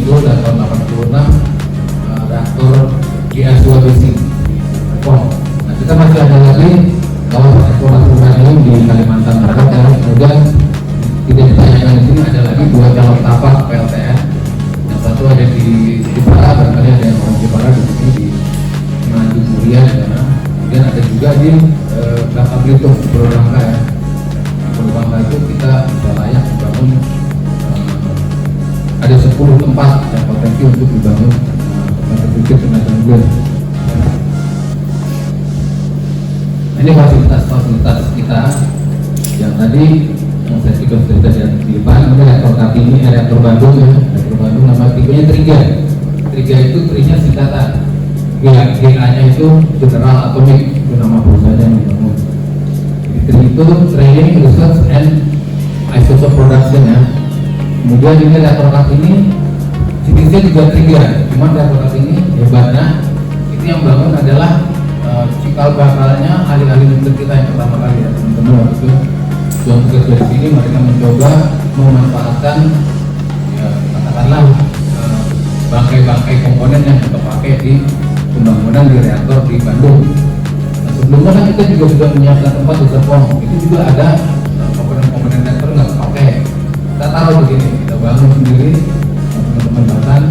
muncul dan tahun 86 reaktor GS2BC. Nah, kita masih ada lagi kawasan eksplorasi uranium di Kalimantan Barat ya. Kemudian tidak ditanyakan di sini ada lagi 2 calon tapak PLTN. Yang satu ada di Jepara, barangkali ada yang orang Jepara di sini di Manado Mulia ya. Kemudian ada juga di Bangka Belitung, Pulau Bangka ya. Pulau Bangka itu kita bisa layak membangun ada 10 tempat yang potensi untuk dibangun bukit tenaga nuklir. Ini fasilitas kita yang tadi yang saya sudah di depan. Ini reaktor Kartini, reaktor Bandung ya. Reaktor Bandung nama tipenya Triga. Triga itu trinya singkatan. GA-nya itu General Atomic, itu nama perusahaan yang dibangun. TRI itu Training, Research and Isotope Production ya. Kemudian ini reaktor Kartini jenisnya juga Triga. Cuma reaktor Kartini hebatnya itu yang bangun adalah cikal bakalnya ahli-ahli nuklir kita yang pertama kali ya teman-teman. Waktu itu yang bekerja di sini mereka mencoba memanfaatkan ya katakanlah bangkai-bangkai komponen yang kita pakai di pembangunan di reaktor di Bandung. Nah, sebelumnya kan kita juga sudah menyiapkan tempat di Serpong, itu juga ada komponen-komponen reaktor nggak pakai, kita taruh di sini, kita bangun sendiri teman-teman Batan,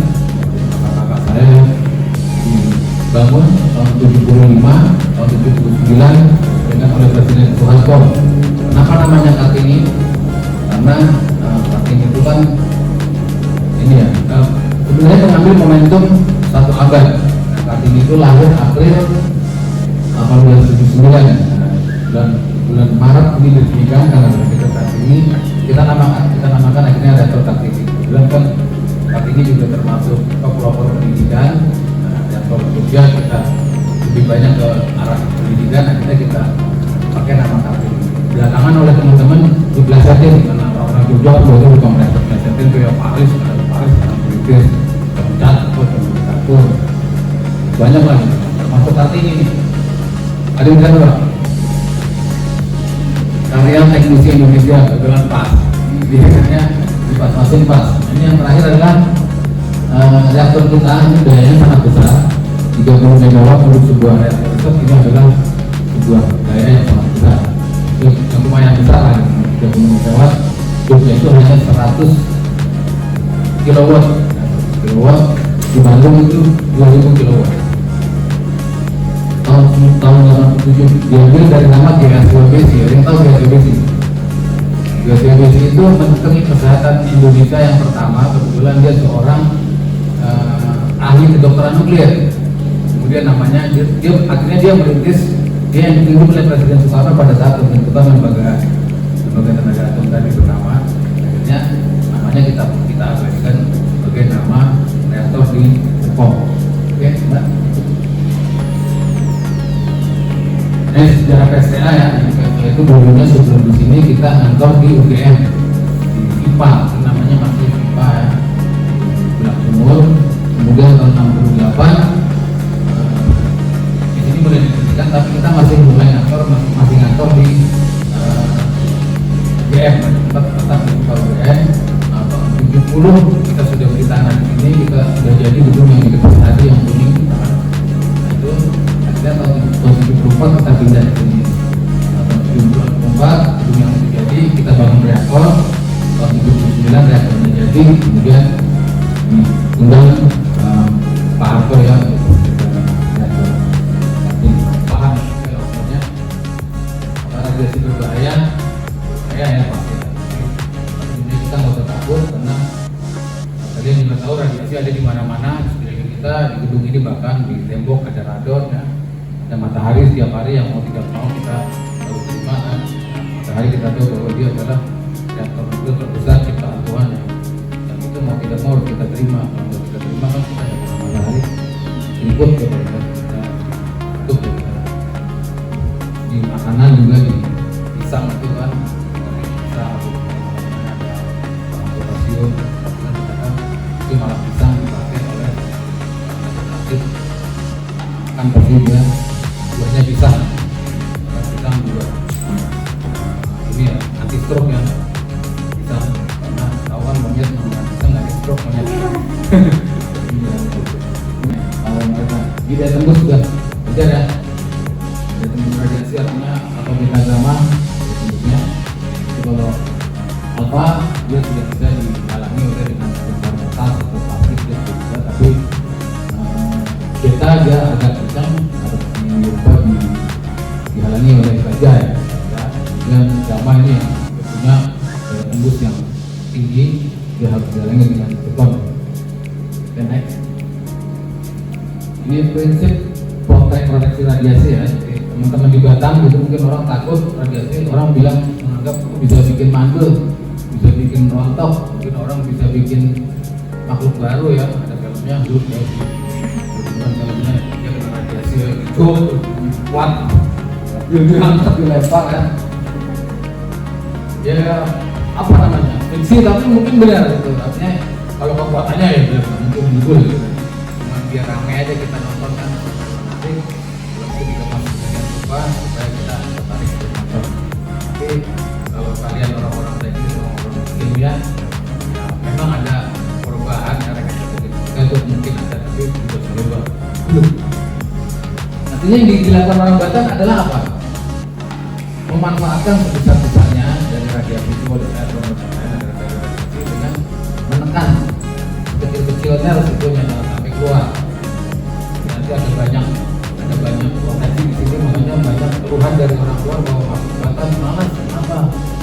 kakak-kakak saya dibangun tahun 75, tahun 79 dengan oleh Presiden Soeharto. Kenapa namanya Kartini? Karena Kartini itu kan ini ya sebenarnya mengambil momentum 1 abad. Kartini itu lahir April 1879. Bulan Maret ini diresmikan karena reaktor Kartini kita namakan akhirnya reaktor Kartini. Kemudian kan Kartini juga termasuk pelopor pendidikan. Reaktor Jogja kita lebih banyak ke arah pendidikan, akhirnya kita pakai nama Kartini. Belakangan oleh teman-teman dipelesetin karena orang Jogja kan biasanya bukan melesetin kayak Paris, British, Cat, Catur, banyak lagi termasuk Kartini ini. Ada yang bisa Pak? Karya Teknisi Indonesia kebetulan pas, biasanya dipas-pasin pas. Ini yang terakhir adalah reaktor kita ini dayanya sangat besar, 30 MW untuk sebuah reaktor. Ini adalah sebuah daya yang sangat besar, yang lumayan besar lah, 30 MW. Jogja itu hanya 100 kW, di Bandung itu 2000 kW. Tahun 87 diambil dari nama GS2BC. Yang tahu GS2BC? GS2BC itu Menteri Kesehatan Indonesia yang pertama. Kebetulan dia seorang ahli kedokteran nuklir. Kemudian namanya akhirnya dia merintis, dia yang ditunjuk oleh Presiden Soekarno pada saat pembentukan lembaga tenaga atom tadi pertama. Akhirnya namanya kita abadikan sebagai nama reaktor di Serpong. Oke, Mbak. Ini sejarah PSTA ya. Itu dulunya sebelum di sini kita ngantor di UGM di IPA, namanya masih IPA ya, Bulak Sumur. Kemudian tahun 68 di sini boleh dibuktikan, tapi kita masih mulai ngantor di UGM, tetap di UGM. Tahun 70 kita sudah beli tanah di sini, kita sudah jadi gedung yang di depan tadi yang kuning. Nah itu akhirnya tahun 74 kita pindah di sini. Tahun 74 gedung yang jadi kita bangun reaktor. Tahun 79 reaktornya jadi, kemudian undang Pak Harto ya, paham reaktornya radiasi berbahaya, saya ya Pak. Ini kita nggak usah takut karena kalian juga tahu radiasi ada di mana-mana di sekeliling kita, di gedung ini bahkan di tembok ada radon ya, ada matahari setiap hari yang mau tidak mau kita harus terima kan. Matahari kita tahu bahwa dia adalah reaktor nuklir terbesar ciptaan Tuhan ya. Dan itu mau tidak mau harus kita terima. Kalau kita terima kan kita ada matahari ikut ya, kita tutup ya, kita di makanan juga di pisang itu kan dari pisang ada potasium itu malah pisang dipakai oleh nasib kan pasti dia buahnya pisang juga ini ya anti stroke ya pisang, karena tahu kan monyet pisang nggak ada stroke monyet. Kalau mereka ini dia tembus sudah kejar ya, dia tembus radiasi artinya atau beta gamma tembusnya. Jadi kalau alfa dia tidak bisa dihalangi oleh dengan sumber metal atau plastik dia tidak bisa, tapi beta dia agak kencang harus dihalangi oleh baja ya. Dan gamma ini yang punya daya tembus yang tinggi, dia harus dihalangi dengan silikon. Dan next, ini prinsip proteksi radiasi ya. Jadi teman-teman di Batam gitu mungkin orang takut radiasi, orang bilang menganggap bisa bikin mandul, bisa bikin rontok, mungkin orang bisa bikin makhluk baru ya. Ada filmnya Hulk ya, bukan filmnya dia kena radiasi itu kuat, dia diangkat dilempar ya. Ya apa namanya fiksi tapi mungkin benar gitu, artinya kalau kekuatannya ya benar mungkin unggul gitu. Cuma biar ramai aja kita nonton kan, nanti belum itu juga masuk dengan lupa supaya kita tertarik untuk nonton. Tapi kalau kalian orang-orang teknis, orang-orang ilmiah, ya memang ada perubahan cara kita itu mungkin ada, tapi juga sudah belum. Artinya yang dilakukan orang Batam adalah apa? Memanfaatkan sebesar-besarnya dari radiasi itu dengan menekan kecil-kecilnya resikonya jangan sampai keluar. Nanti ada banyak potensi di sini, makanya banyak keluhan dari orang luar bahwa masuk Batam malas, kenapa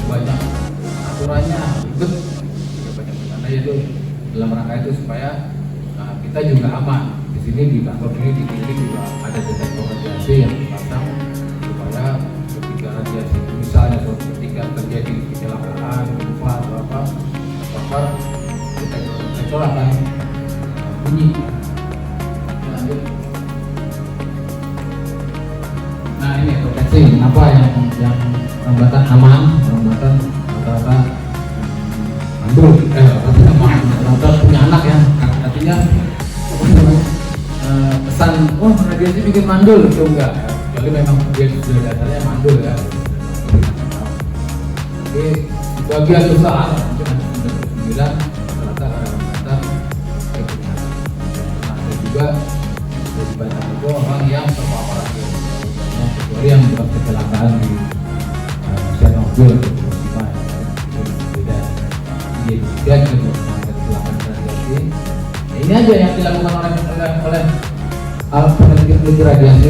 banyak aturannya ribet, juga banyak karena itu dalam rangka itu supaya kita juga aman. Di sini di kantor ini di klinik juga ada detektor radiasi yang dipasang supaya ketika radiasi misalnya ketika terjadi kecelakaan, gempa atau apa, detektor akan bunyi. Lanjut. Nah ini proteksi. Kenapa yang orang Batam aman, orang Batam rata-rata mandul, rata-rata punya anak ya. Artinya pesan, oh radiasi bikin mandul itu enggak. Kecuali memang dia sudah dasarnya mandul ya. Jadi bagian besar mungkin 9 rata-rata orang Batam ada juga dari Batam itu orang yang terpapar kecuali yang buat kecelakaan di Chernobyl atau Fukushima itu beda. Di Indonesia juga ada kecelakaan radiasi. Ini aja yang dilakukan oleh peneliti radiasi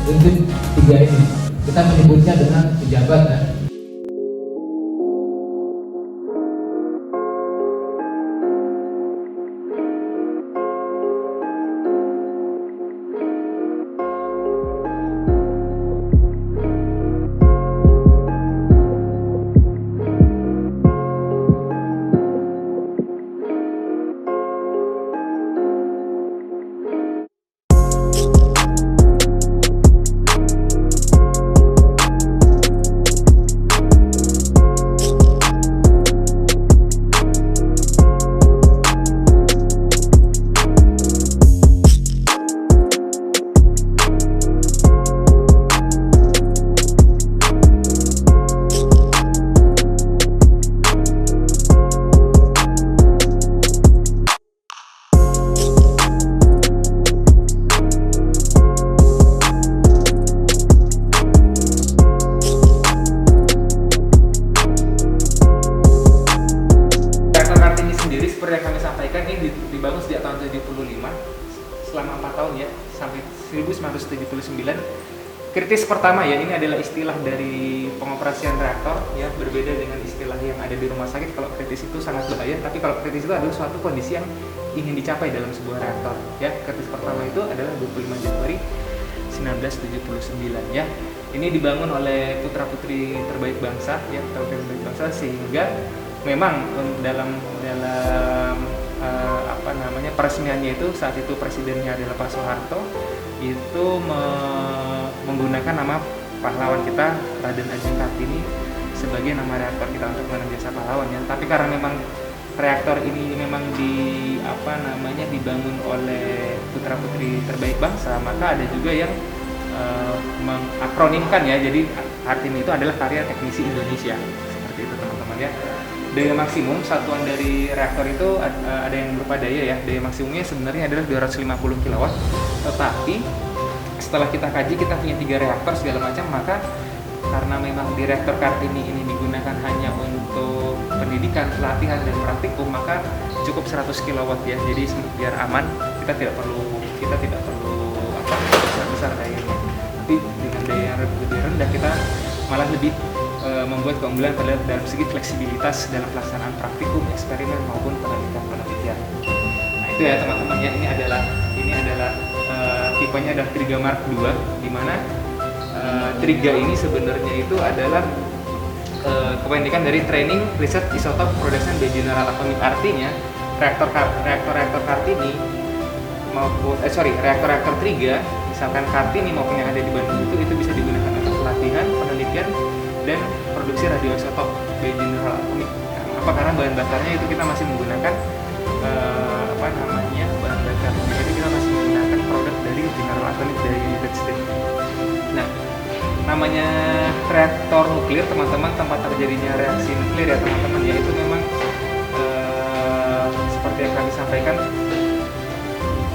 prinsip 3 ini. Kita menyebutnya dengan pejabat ya. Seperti yang kami sampaikan, ini dibangun sejak tahun 75 selama 4 tahun ya, sampai 1979. Kritis pertama ya, ini adalah istilah dari pengoperasian reaktor ya, berbeda dengan istilah yang ada di rumah sakit. Kalau kritis itu sangat bahaya, tapi kalau kritis itu adalah suatu kondisi yang ingin dicapai dalam sebuah reaktor ya. Kritis pertama itu adalah 25 Januari 1979 ya. Ini dibangun oleh putra-putri terbaik bangsa ya, putra-putri terbaik bangsa, sehingga memang dalam peresmiannya itu saat itu presidennya adalah Pak Soeharto, itu menggunakan nama pahlawan kita Raden Ajeng Kartini sebagai nama reaktor kita untuk mengenang jasa pahlawan ya. Tapi karena memang reaktor ini memang dibangun oleh putra-putri terbaik bangsa, maka ada juga yang mengakronimkan ya. Jadi Kartini itu adalah karya teknisi Indonesia, seperti itu teman-teman ya. daya maksimum satuan dari reaktor itu ada yang berupa daya ya. Daya maksimumnya sebenarnya adalah 250 kW. Tetapi setelah kita kaji, kita punya 3 reaktor segala macam, maka karena memang di reaktor Kartini ini digunakan hanya untuk pendidikan, pelatihan dan praktikum, maka cukup 100 kW ya. Jadi biar aman, kita tidak perlu besar dayanya. Tapi dengan daya yang lebih rendah, kita malah lebih membuat keunggulan pada dalam segi fleksibilitas dalam pelaksanaan praktikum, eksperimen maupun penelitian. Nah itu ya teman-teman ya, ini adalah tipenya adalah Triga Mark II, di mana Triga ini sebenarnya itu adalah kependekan dari Training Research Isotope Production by General Atomic. Artinya reaktor Kartini maupun reaktor Triga, misalkan Kartini maupun yang ada di Bandung itu bisa digunakan untuk pelatihan, penelitian dan produksi radioisotop by General Atomic. Karena bahan bakarnya itu kita masih menggunakan bahan bakarnya itu kita masih menggunakan produk dari General Atomic dari United States. Nah, namanya reaktor nuklir teman-teman, tempat terjadinya reaksi nuklir ya teman-teman ya, itu memang seperti yang kami sampaikan,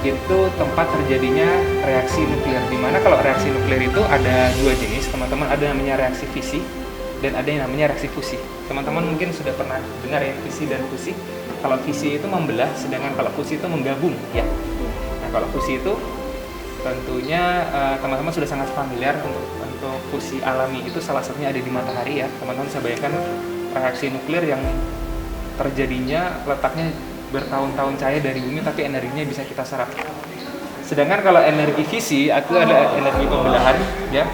itu tempat terjadinya reaksi nuklir. Dimana kalau reaksi nuklir itu ada 2 jenis teman-teman, ada namanya reaksi fisi dan ada yang namanya reaksi fusi. Teman-teman mungkin sudah pernah dengar ya fisi dan fusi. Kalau fisi itu membelah, sedangkan kalau fusi itu menggabung ya. Nah kalau fusi itu tentunya teman-teman sudah sangat familiar. Untuk fusi alami itu salah satunya ada di matahari ya. Teman-teman bisa bayangkan reaksi nuklir yang terjadinya letaknya bertahun-tahun cahaya dari bumi, tapi energinya bisa kita serap. Sedangkan kalau energi fisi itu adalah energi pembelahan ya.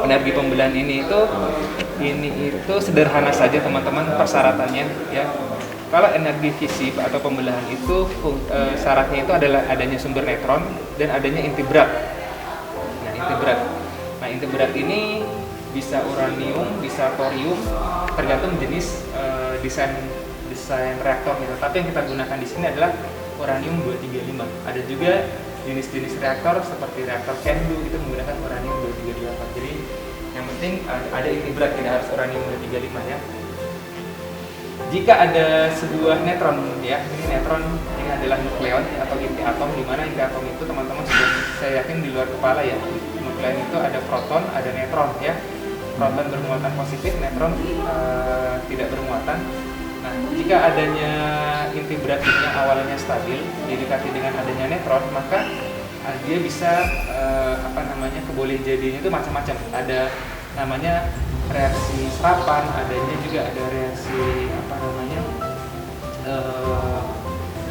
Energi pembelahan ini itu sederhana saja teman-teman persyaratannya ya. Kalau energi fisi atau pembelahan itu syaratnya itu adalah adanya sumber neutron dan adanya inti berat. Nah, inti berat ini bisa uranium, bisa thorium, tergantung jenis desain reaktor gitu. Tapi yang kita gunakan di sini adalah uranium 235. Ada juga jenis-jenis reaktor seperti reaktor CANDU itu menggunakan uranium 238. Jadi yang penting ada inti berat, tidak harus uranium 235 ya. Jika ada sebuah neutron ya, ini neutron, ini adalah nukleon atau inti atom, di mana inti atom itu teman-teman sudah saya yakin di luar kepala ya. Nukleon itu ada proton, ada neutron ya. Proton bermuatan positif, neutron tidak bermuatan. Nah, jika adanya inti berat ini awalnya stabil, didekati dengan adanya neutron, maka dia bisa keboleh jadinya itu macam-macam. Ada namanya reaksi serapan, adanya juga ada reaksi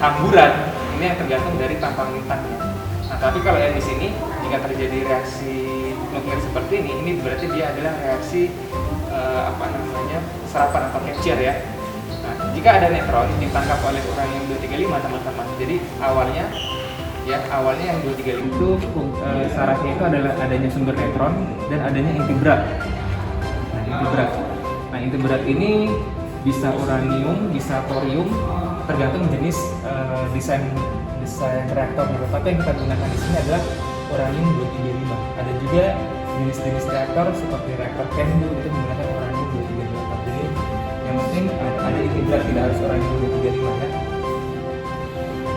hamburan. Ini yang tergantung dari tampang lintangnya. Nah, tapi kalau yang di sini jika terjadi reaksi nuklir seperti ini berarti dia adalah reaksi serapan atau capture ya. Nah, jika ada neutron ditangkap oleh uranium 235 teman-teman. Jadi awalnya yang 235 itu syaratnya itu adalah adanya sumber neutron dan adanya inti berat. Nah, inti berat ini bisa uranium, bisa thorium, tergantung jenis desain reaktor gitu. Tapi yang kita gunakan di sini adalah uranium 235. Ada juga jenis-jenis reaktor seperti reaktor CANDU itu menggunakan uranium 238. Jadi yang penting ada inti berat, tidak harus uranium 235 ya.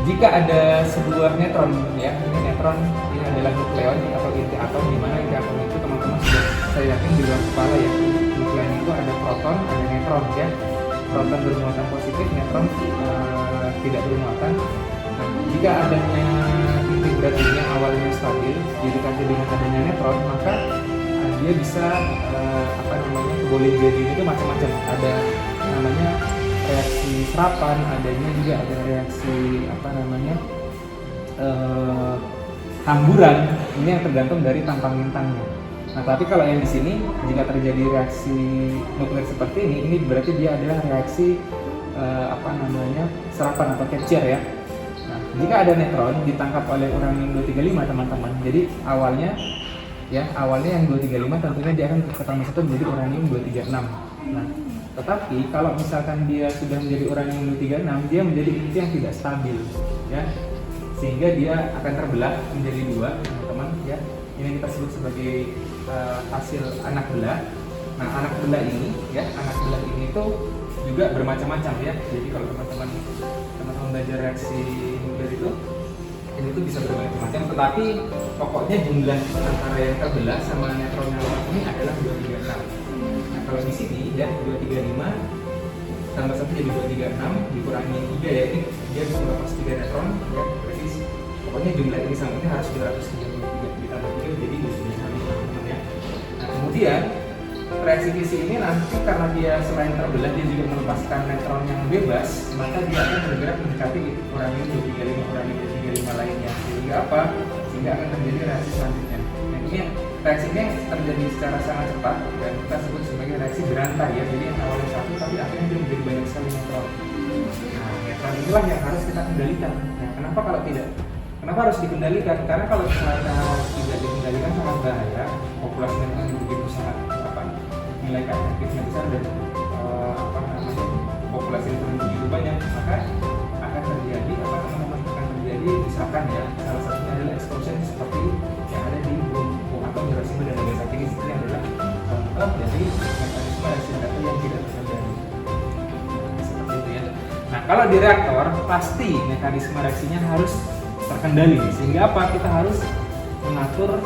Jika ada sebuah neutron ya, ini neutron, ini adalah nukleon atau inti atom, di mana inti atom itu teman-teman sudah saya yakin di luar kepala ya. Nukleon itu ada proton, ada neutron ya. Proton bermuatan positif, neutron tidak bermuatan. Nah, jika adanya inti berat ini awalnya stabil, didekati dengan adanya neutron, maka dia bisa keboleh jadinya itu macam-macam. Ada namanya reaksi serapan, adanya juga ada reaksi hamburan. Ini yang tergantung dari tampang lintangnya. Nah, tapi kalau yang di sini jika terjadi reaksi nuklir seperti ini berarti dia adalah reaksi serapan atau capture ya. Nah, jika ada neutron ditangkap oleh uranium 235 teman-teman. Jadi awalnya yang 235 tentunya dia akan ketemu menjadi uranium 236. Nah, tetapi kalau misalkan dia sudah menjadi uranium 236, dia menjadi inti yang tidak stabil ya. Sehingga dia akan terbelah menjadi 2, teman-teman ya. Ini kita sebut sebagai hasil anak belah. Nah, anak belah ini itu juga bermacam-macam ya. Jadi kalau teman-teman belajar reaksi nuklir itu, ini tuh bisa bermacam-macam, tetapi pokoknya jumlah antara yang terbelah sama neutron yang ini adalah 236. Nah kalau di sini ya 235 tambah 1 jadi 236 dikurangi 3 ya, ini dia bisa melepas 3 neutron ya, berarti pokoknya jumlah ini sama ini harus 233 ditambah 3 jadi 29 teman-teman ya. Nah kemudian reaksi fisi ini nanti karena dia selain terbelah dia juga melepaskan neutron yang bebas, maka dia akan bergerak mendekati uranium 235 uranium 235 lainnya, sehingga apa? Sehingga akan terjadi reaksi selanjutnya. Nah ini reaksinya terjadi secara sangat cepat dan kita sebut sebagai reaksi berantai ya. Jadi yang awalnya satu tapi akhirnya dia menjadi banyak sekali neutron. Nah neutron itulah yang harus kita kendalikan. Nah kenapa kalau tidak? Kenapa harus dikendalikan? Karena kalau misalnya tidak dikendalikan sangat bahaya, populasi neutron begitu sangat nilai efektifnya besar dan populasi neutron begitu banyak, maka akan terjadi akan terjadi misalkan ya salah satunya adalah explosion seperti yang ada di bom atom Hiroshima dan Nagasaki. Ini adalah contoh dari mekanisme reaksi reaktor yang tidak terkendali seperti itu ya. Nah kalau di reaktor pasti mekanisme reaksinya harus terkendali, sehingga apa? Kita harus mengatur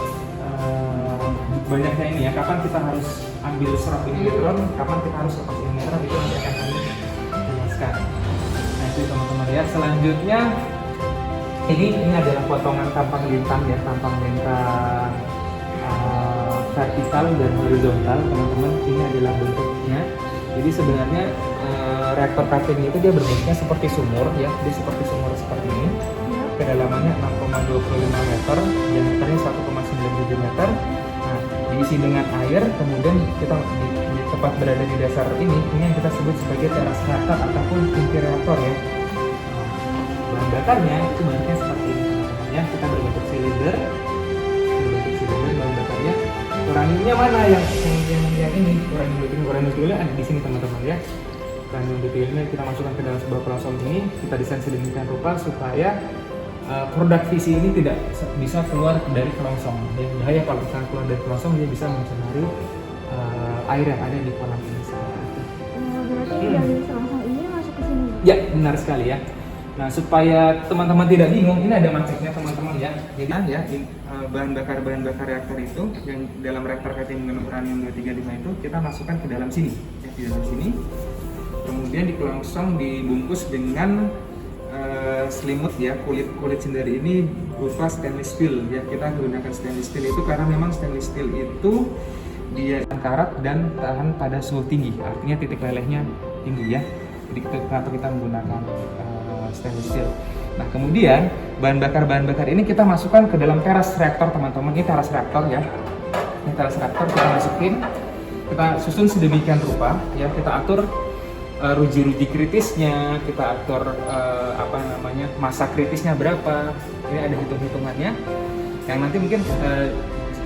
banyaknya ini ya, kapan kita harus ambil serap ini neutron, kapan kita harus lepas ini neutron, itu nanti akan kami jelaskan. Nah itu teman-teman ya. Selanjutnya ini adalah potongan tampang lintang ya, tampang lintang vertikal dan horizontal teman-teman. Ini adalah bentuknya. Jadi sebenarnya reaktor KTM itu dia berbentuknya seperti sumur ya, dia seperti sumur seperti ini. Kedalamannya 6,25 meter, diameternya 1,97 meter. Nah, diisi dengan air, kemudian kita di tempat berada di dasar ini yang kita sebut sebagai teras reaktor ataupun inti reaktor ya. Bahan bakarnya itu bentuknya seperti ini teman-teman ya. Kita berbentuk silinder, bahan bakarnya. Uraniumnya mana yang ini? Uranium ada di sini teman-teman ya. Uranium ini kita masukkan ke dalam sebuah pelongsong ini, kita desain sedemikian rupa supaya produk fisi ini tidak bisa keluar dari kelongsong. Yang bahaya kalau kita keluar dari kelongsong, dia bisa mencemari air yang ada di kolam ini. Berarti dari selongsong ini masuk ke sini? Ya, benar sekali ya. Nah, supaya teman-teman tidak bingung, ini ada macetnya teman-teman ya. Jadi ya, bahan bakar reaktor itu yang dalam reaktor KTM uranium 235 itu kita masukkan ke dalam sini, ya, di dalam sini. Kemudian di kelongsong dibungkus dengan selimut ya, kulit sendiri ini berupa stainless steel ya. Kita menggunakan stainless steel itu karena memang stainless steel itu dia karat dan tahan pada suhu tinggi, artinya titik lelehnya tinggi ya. Jadi kenapa kita menggunakan stainless steel. Nah kemudian bahan bakar ini kita masukkan ke dalam teras reaktor teman-teman. Ini teras reaktor ya. Ini teras reaktor kita masukin, kita susun sedemikian rupa ya. Kita atur ruji-ruji kritisnya, kita atur masa kritisnya berapa. Ini ada hitung-hitungannya yang nanti mungkin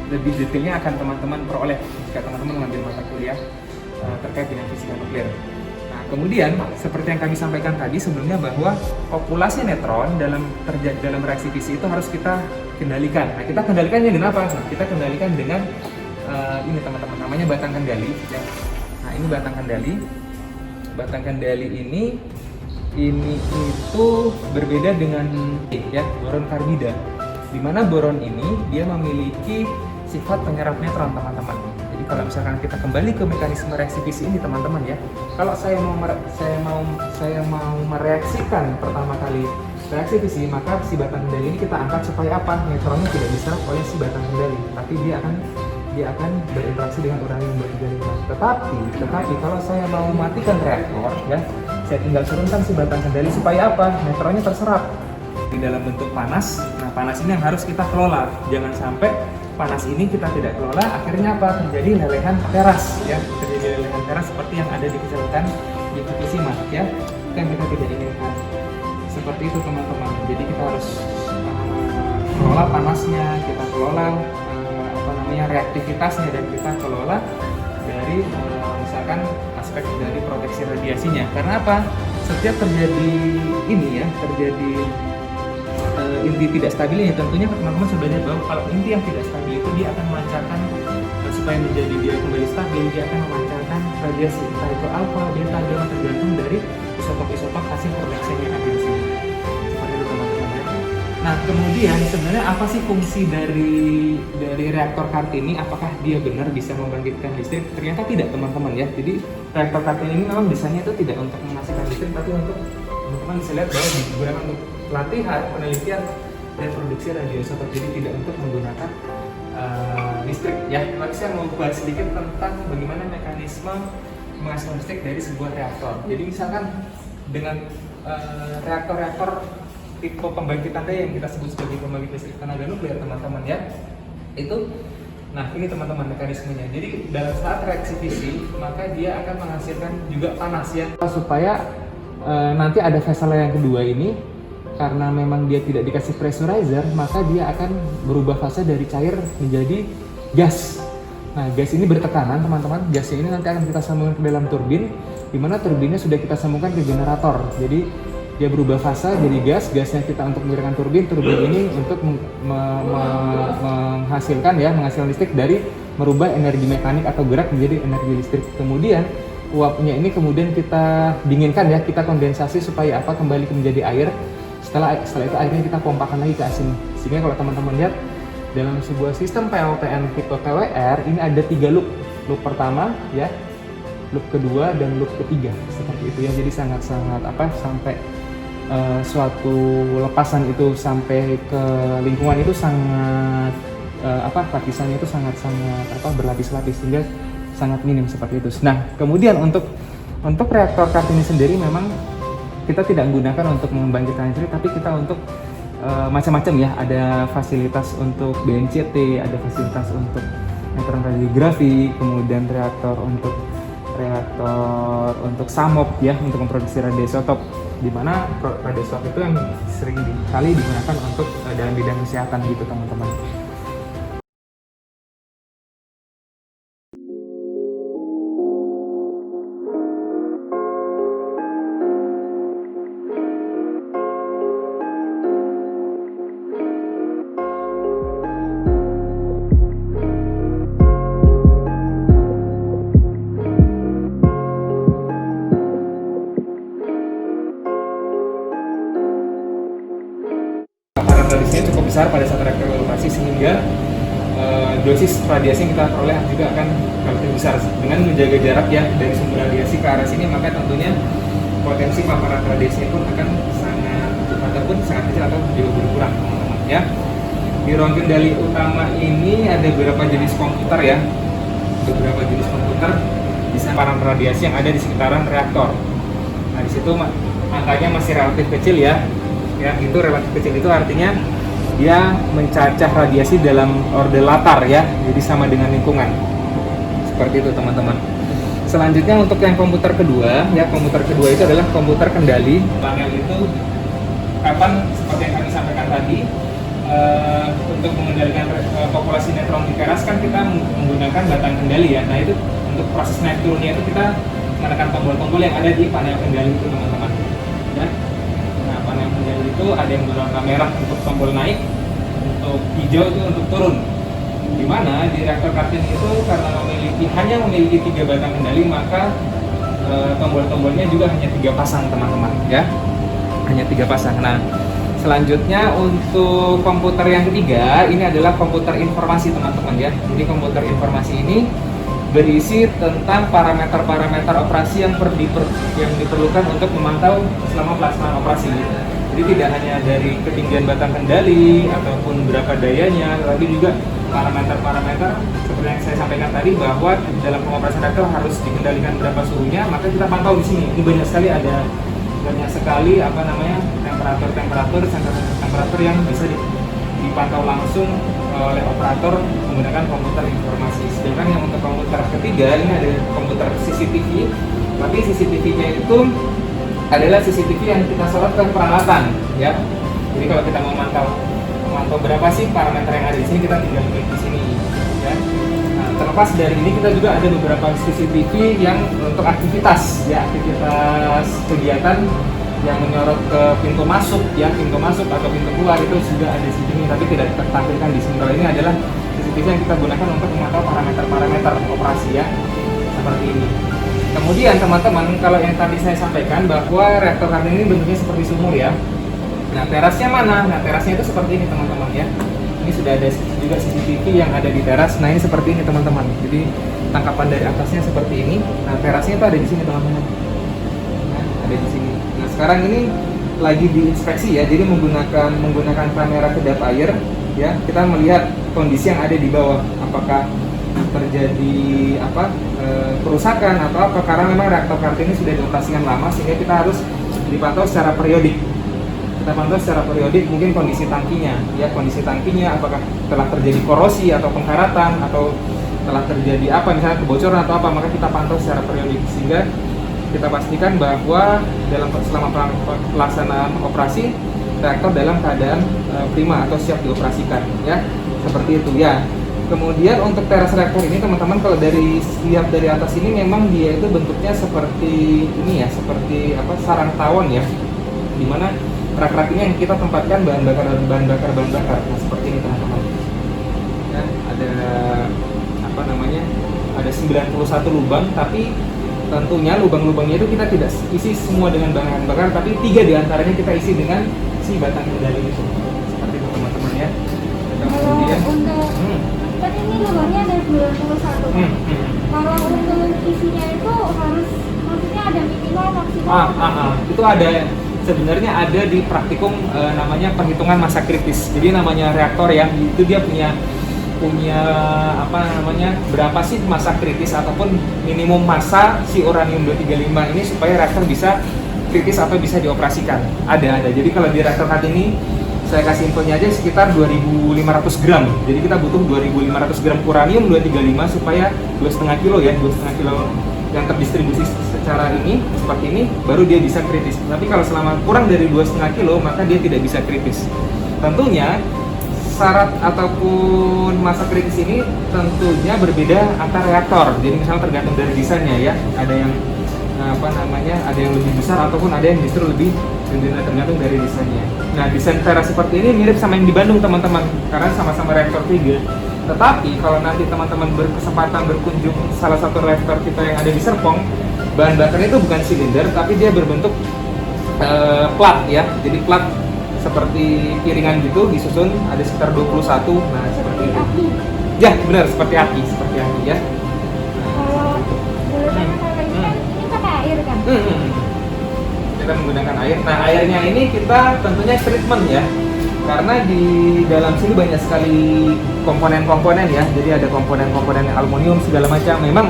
lebih detailnya akan teman-teman peroleh jika teman-teman mengambil mata kuliah terkait dengan fisika nuklir. Nah kemudian seperti yang kami sampaikan tadi sebelumnya bahwa populasi neutron dalam reaksi fisi itu harus kita kendalikan. Nah kita kendalikannya dengan apa? Nah, kita kendalikan dengan ini teman-teman, namanya batang kendali ya. Nah ini batang kendali. Batang kendali ini itu berbeda dengan ya, boron karbida. Di mana boron ini dia memiliki sifat penyerap neutron teman-teman. Jadi kalau misalkan kita kembali ke mekanisme reaksi fisi ini teman-teman ya, kalau saya mau mereaksikan pertama kali reaksi fisi, maka si batang kendali ini kita angkat supaya apa? Neutronnya tidak diserap oleh si batang kendali, tapi dia akan berinteraksi dengan uranium 235. Tetapi kalau saya mau matikan reaktor ya, saya tinggal turunkan si batang kendali supaya apa? Neutronnya terserap di dalam bentuk panas. Nah panas ini yang harus kita kelola, jangan sampai panas ini kita tidak kelola, akhirnya apa? Terjadi lelehan teras ya, terjadi lelehan teras seperti yang ada di kecelakaan di Fukushima ya, yang kita tidak inginkan. Seperti itu teman-teman. Jadi kita harus kelola panasnya, kita kelola reaktivitasnya, dan kita kelola dari misalkan aspek dari proteksi radiasinya. Karena apa? Setiap terjadi inti tidak stabil ini, tentunya teman-teman sudah lihat bahwa kalau inti yang tidak stabil itu dia akan memancarkan supaya menjadi dia kembali stabil, dia akan memancarkan radiasi, entah itu alfa, beta, gamma, tergantung dari isotop-isotop hasil production yang ada di sini. Seperti itu teman-teman ya. Nah kemudian sebenarnya apa sih fungsi dari reaktor Kartini? Apakah dia benar bisa membangkitkan listrik? Ternyata tidak teman-teman ya. Jadi reaktor Kartini ini memang desainnya itu tidak untuk menghasilkan listrik, tapi untuk teman-teman bisa lihat bahwa digunakan untuk pelatihan, penelitian, dan produksi radioisotop. Jadi tidak untuk menggunakan listrik ya. Nanti saya mau bahas sedikit tentang bagaimana mekanisme menghasilkan listrik dari sebuah reaktor. Jadi misalkan dengan reaktor-reaktor tipe pembangkit daya yang kita sebut sebagai pembangkit listrik tenaga nuklir teman-teman ya, itu nah ini teman-teman mekanismenya. Jadi dalam saat reaksi fisi maka dia akan menghasilkan juga panas ya, supaya nanti ada vessel yang kedua ini, karena memang dia tidak dikasih pressurizer maka dia akan berubah fase dari cair menjadi gas. Nah gas ini bertekanan teman-teman, gasnya ini nanti akan kita sambungkan ke dalam turbin, di mana turbinnya sudah kita sambungkan ke generator. Jadi dia berubah fase jadi gas, gasnya kita untuk menggerakkan turbin, turbin ini untuk menghasilkan listrik dari merubah energi mekanik atau gerak menjadi energi listrik. Kemudian uapnya ini kemudian kita dinginkan ya, kita kondensasi supaya apa, kembali menjadi air. Setelah itu airnya kita pompakan lagi ke sini. Sehingga kalau teman-teman lihat dalam sebuah sistem PLTN tipe PWR ini ada 3 loop. Loop pertama ya, loop kedua dan loop ketiga seperti itu ya. Jadi sangat-sangat sampai suatu lepasan itu sampai ke lingkungan itu sangat lapisannya itu sangat-sangat berlapis-lapis sehingga sangat minim seperti itu. Nah kemudian untuk reaktor Kartini sendiri memang kita tidak menggunakan untuk membangkitkan listrik, tapi kita untuk macam-macam ya. Ada fasilitas untuk BNCT, ada fasilitas untuk metron radiografi, kemudian reaktor untuk SAMOP ya, untuk memproduksi radioisotop, di mana radioisotop itu yang sering kali digunakan untuk dalam bidang kesehatan gitu teman-teman. Radiasinya cukup besar pada saat reaktor beroperasi, sehingga dosis radiasi yang kita peroleh juga akan relatif besar. Dengan menjaga jarak ya dari sumber radiasi ke arah sini, maka tentunya potensi paparan radiasi pun akan sangat kecil atau jauh berkurang teman-teman ya. Di ruang kendali utama ini ada beberapa jenis komputer ya, bisa paparan radiasi yang ada di sekitaran reaktor. Nah di situ angkanya masih relatif kecil ya. Itu relatif kecil itu artinya dia mencacah radiasi dalam orde latar ya, jadi sama dengan lingkungan. Seperti itu teman-teman. Selanjutnya untuk yang komputer kedua ya, komputer kedua itu adalah komputer kendali. Panel itu seperti yang kami sampaikan tadi, untuk mengendalikan populasi neutron di teras kan kita menggunakan batang kendali ya. Nah itu untuk proses naik turunnya itu kita menekan tombol-tombol yang ada di panel kendali itu teman-teman ya. Panel kendali itu ada yang berwarna merah untuk tombol naik, untuk hijau itu untuk turun. Dimana di reaktor Kartini itu karena hanya memiliki 3 batang kendali, maka tombol-tombolnya juga hanya 3 pasang teman-teman ya, hanya 3 pasang. Nah selanjutnya untuk komputer yang ketiga ini adalah komputer informasi teman-teman ya. Jadi komputer informasi ini berisi tentang parameter-parameter operasi yang diperlukan untuk memantau selama pelaksanaan operasi. Jadi tidak hanya dari ketinggian batang kendali ataupun berapa dayanya, tapi juga parameter-parameter seperti yang saya sampaikan tadi, bahwa dalam pengoperasian reaktor harus dikendalikan berapa suhunya, maka kita pantau di sini. Ini banyak sekali temperatur yang bisa dipantau langsung oleh operator menggunakan komputer informasi. Sedangkan yang untuk komputer ketiga ini ada komputer CCTV, tapi CCTV-nya itu adalah CCTV yang kita sorot ke peralatan ya. Jadi kalau kita mau memantau berapa sih parameter yang ada di sini, kita tinggal klik di sini ya. Nah, terlepas dari ini kita juga ada beberapa CCTV yang untuk aktivitas kegiatan yang menyorot ke pintu masuk atau pintu keluar, itu sudah ada di sini tapi tidak tertampilkan di sini. Kalau ini adalah sensitif yang kita gunakan untuk memantau parameter-parameter operasi ya, seperti ini. Kemudian teman-teman, kalau yang tadi saya sampaikan bahwa reaktor kartin ini bentuknya seperti sumur ya. Nah, terasnya mana? Nah, terasnya itu seperti ini teman-teman ya. Ini sudah ada juga CCTV yang ada di teras. Nah, ini seperti ini teman-teman. Jadi tangkapan dari atasnya seperti ini. Nah, terasnya itu ada di sini teman-teman. Nah, ada di sini. Nah, sekarang ini lagi diinspeksi ya. Jadi menggunakan kamera kedap air ya. Kita melihat kondisi yang ada di bawah. Apakah terjadi kerusakan atau apa, karena memang reaktor kartin ini sudah dioperasikan lama sehingga kita harus dipantau secara periodik. Kita pantau secara periodik mungkin kondisi tangkinya ya, kondisi tangkinya apakah telah terjadi korosi atau pengkaratan atau telah terjadi apa misalnya kebocoran atau apa, maka kita pantau secara periodik sehingga kita pastikan bahwa selama pelaksanaan operasi reaktor dalam keadaan prima atau siap dioperasikan ya, seperti itu ya. Kemudian untuk teras reaktor ini teman-teman, kalau dari lihat dari atas ini memang dia itu bentuknya seperti ini ya, seperti sarang tawon ya, dimana rak-rak ini yang kita tempatkan bahan bakar. Nah, seperti ini teman-teman ya, ada ada 91 lubang, tapi tentunya lubang-lubangnya itu kita tidak isi semua dengan bahan bakar, tapi 3 diantaranya kita isi dengan si batang kendali itu, seperti itu teman-teman ya. Kemudian kan ini lubangnya ada 91 kan? Kalau untuk isinya itu harus, maksudnya ada minimal maksimal itu ada, sebenarnya ada di praktikum namanya perhitungan masa kritis. Jadi namanya reaktor ya, itu dia punya berapa sih masa kritis ataupun minimum masa si uranium 235 ini supaya reaktor bisa kritis atau bisa dioperasikan. Ada. Jadi kalau di reaktor saat ini saya kasih infonya aja sekitar 2.500 gram. Jadi kita butuh 2.500 gram uranium 235 supaya 2,5 kilo ya, 2,5 kilo yang terdistribusi secara ini seperti ini baru dia bisa kritis. Tapi kalau selama kurang dari 2,5 kilo maka dia tidak bisa kritis. Tentunya syarat ataupun masa kritis ini tentunya berbeda antar reaktor. Jadi misalnya tergantung dari desainnya ya. Ada yang ada yang lebih besar ataupun ada yang justru lebih tergantung dari desainnya. Nah, desain teras seperti ini mirip sama yang di Bandung teman-teman, karena sama-sama reaktor 3. Tetapi kalau nanti teman-teman berkesempatan berkunjung salah satu reaktor kita yang ada di Serpong, bahan bakarnya itu bukan silinder, tapi dia berbentuk plat ya. Jadi plat seperti piringan gitu, disusun ada sekitar 21. Nah, seperti itu. Ya, benar, seperti aki ya. Kalau ini pakai air kan? Kita menggunakan air. Nah, airnya ini kita tentunya treatment ya, karena di dalam sini banyak sekali komponen-komponen ya. Jadi ada komponen-komponen aluminium segala macam. Memang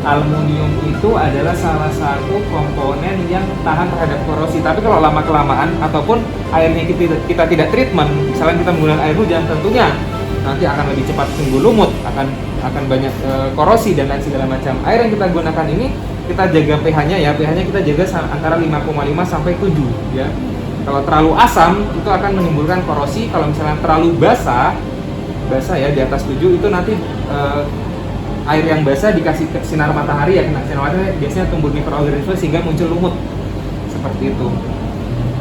aluminium itu adalah salah satu komponen yang tahan terhadap korosi. Tapi kalau lama kelamaan ataupun airnya kita tidak treatment, misalnya kita menggunakan air hujan, tentunya nanti akan lebih cepat timbul lumut, akan banyak korosi dan lain segala macam. Air yang kita gunakan ini kita jaga pH-nya ya, pH-nya kita jaga antara 5,5 sampai 7 ya. Kalau terlalu asam itu akan menimbulkan korosi. Kalau misalnya terlalu basah ya di atas 7 itu nanti air yang basah dikasih sinar matahari ya, kena sinar matahari biasanya tumbuh mikroorganisme sehingga muncul lumut seperti itu.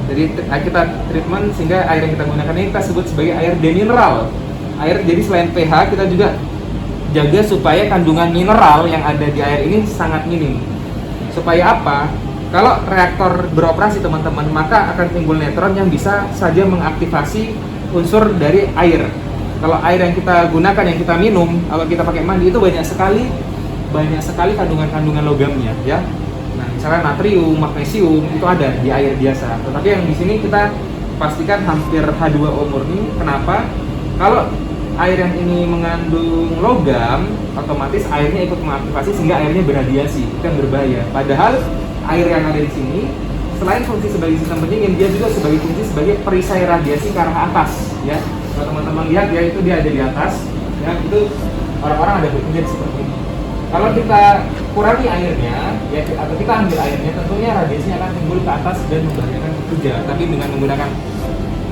Jadi kita treatment sehingga air yang kita gunakan ini kita sebut sebagai air demineral. Jadi selain pH kita juga jaga supaya kandungan mineral yang ada di air ini sangat minim. Supaya apa? Kalau reaktor beroperasi teman-teman, maka akan timbul neutron yang bisa saja mengaktifasi unsur dari air. Kalau air yang kita gunakan, yang kita minum, kalau kita pakai mandi itu banyak sekali kandungan logamnya ya. Nah, misalnya natrium, magnesium itu ada di air biasa. Tetapi yang di sini kita pastikan hampir H2O murni. Kenapa? Kalau air yang ini mengandung logam, otomatis airnya ikut mengaktifasi sehingga airnya berradiasi, itu yang berbahaya. Padahal air yang ada di sini selain fungsi sebagai sistem pendingin, dia juga sebagai fungsi sebagai perisai radiasi ke arah atas ya. Kalau teman-teman lihat ya, itu dia ada di atas ya, itu orang-orang ada berpikir seperti ini. Kalau kita kurangi airnya ya, atau kita ambil airnya, tentunya radiasinya akan timbul ke atas dan membahayakan pekerja. Tapi dengan menggunakan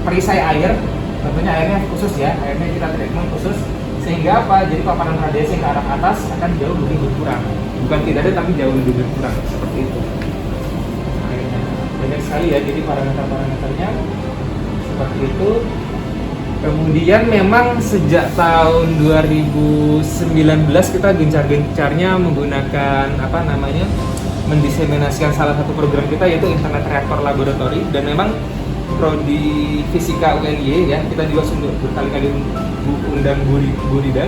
perisai air, tentunya airnya khusus ya, airnya kita treatment khusus sehingga apa? Jadi paparan radiasi ke arah atas akan jauh lebih berkurang. Bukan tidak ada, tapi jauh lebih berkurang seperti itu. Nah, airnya banyak sekali ya, jadi parameternya seperti itu. Kemudian memang sejak tahun 2019 kita gencar-gencarnya menggunakan apa namanya, mendiseminasikan salah satu program kita yaitu Internet Reaktor Laboratory, dan memang prodi Fisika UNY ya, kita juga sudah berkali-kali undang Bu Rida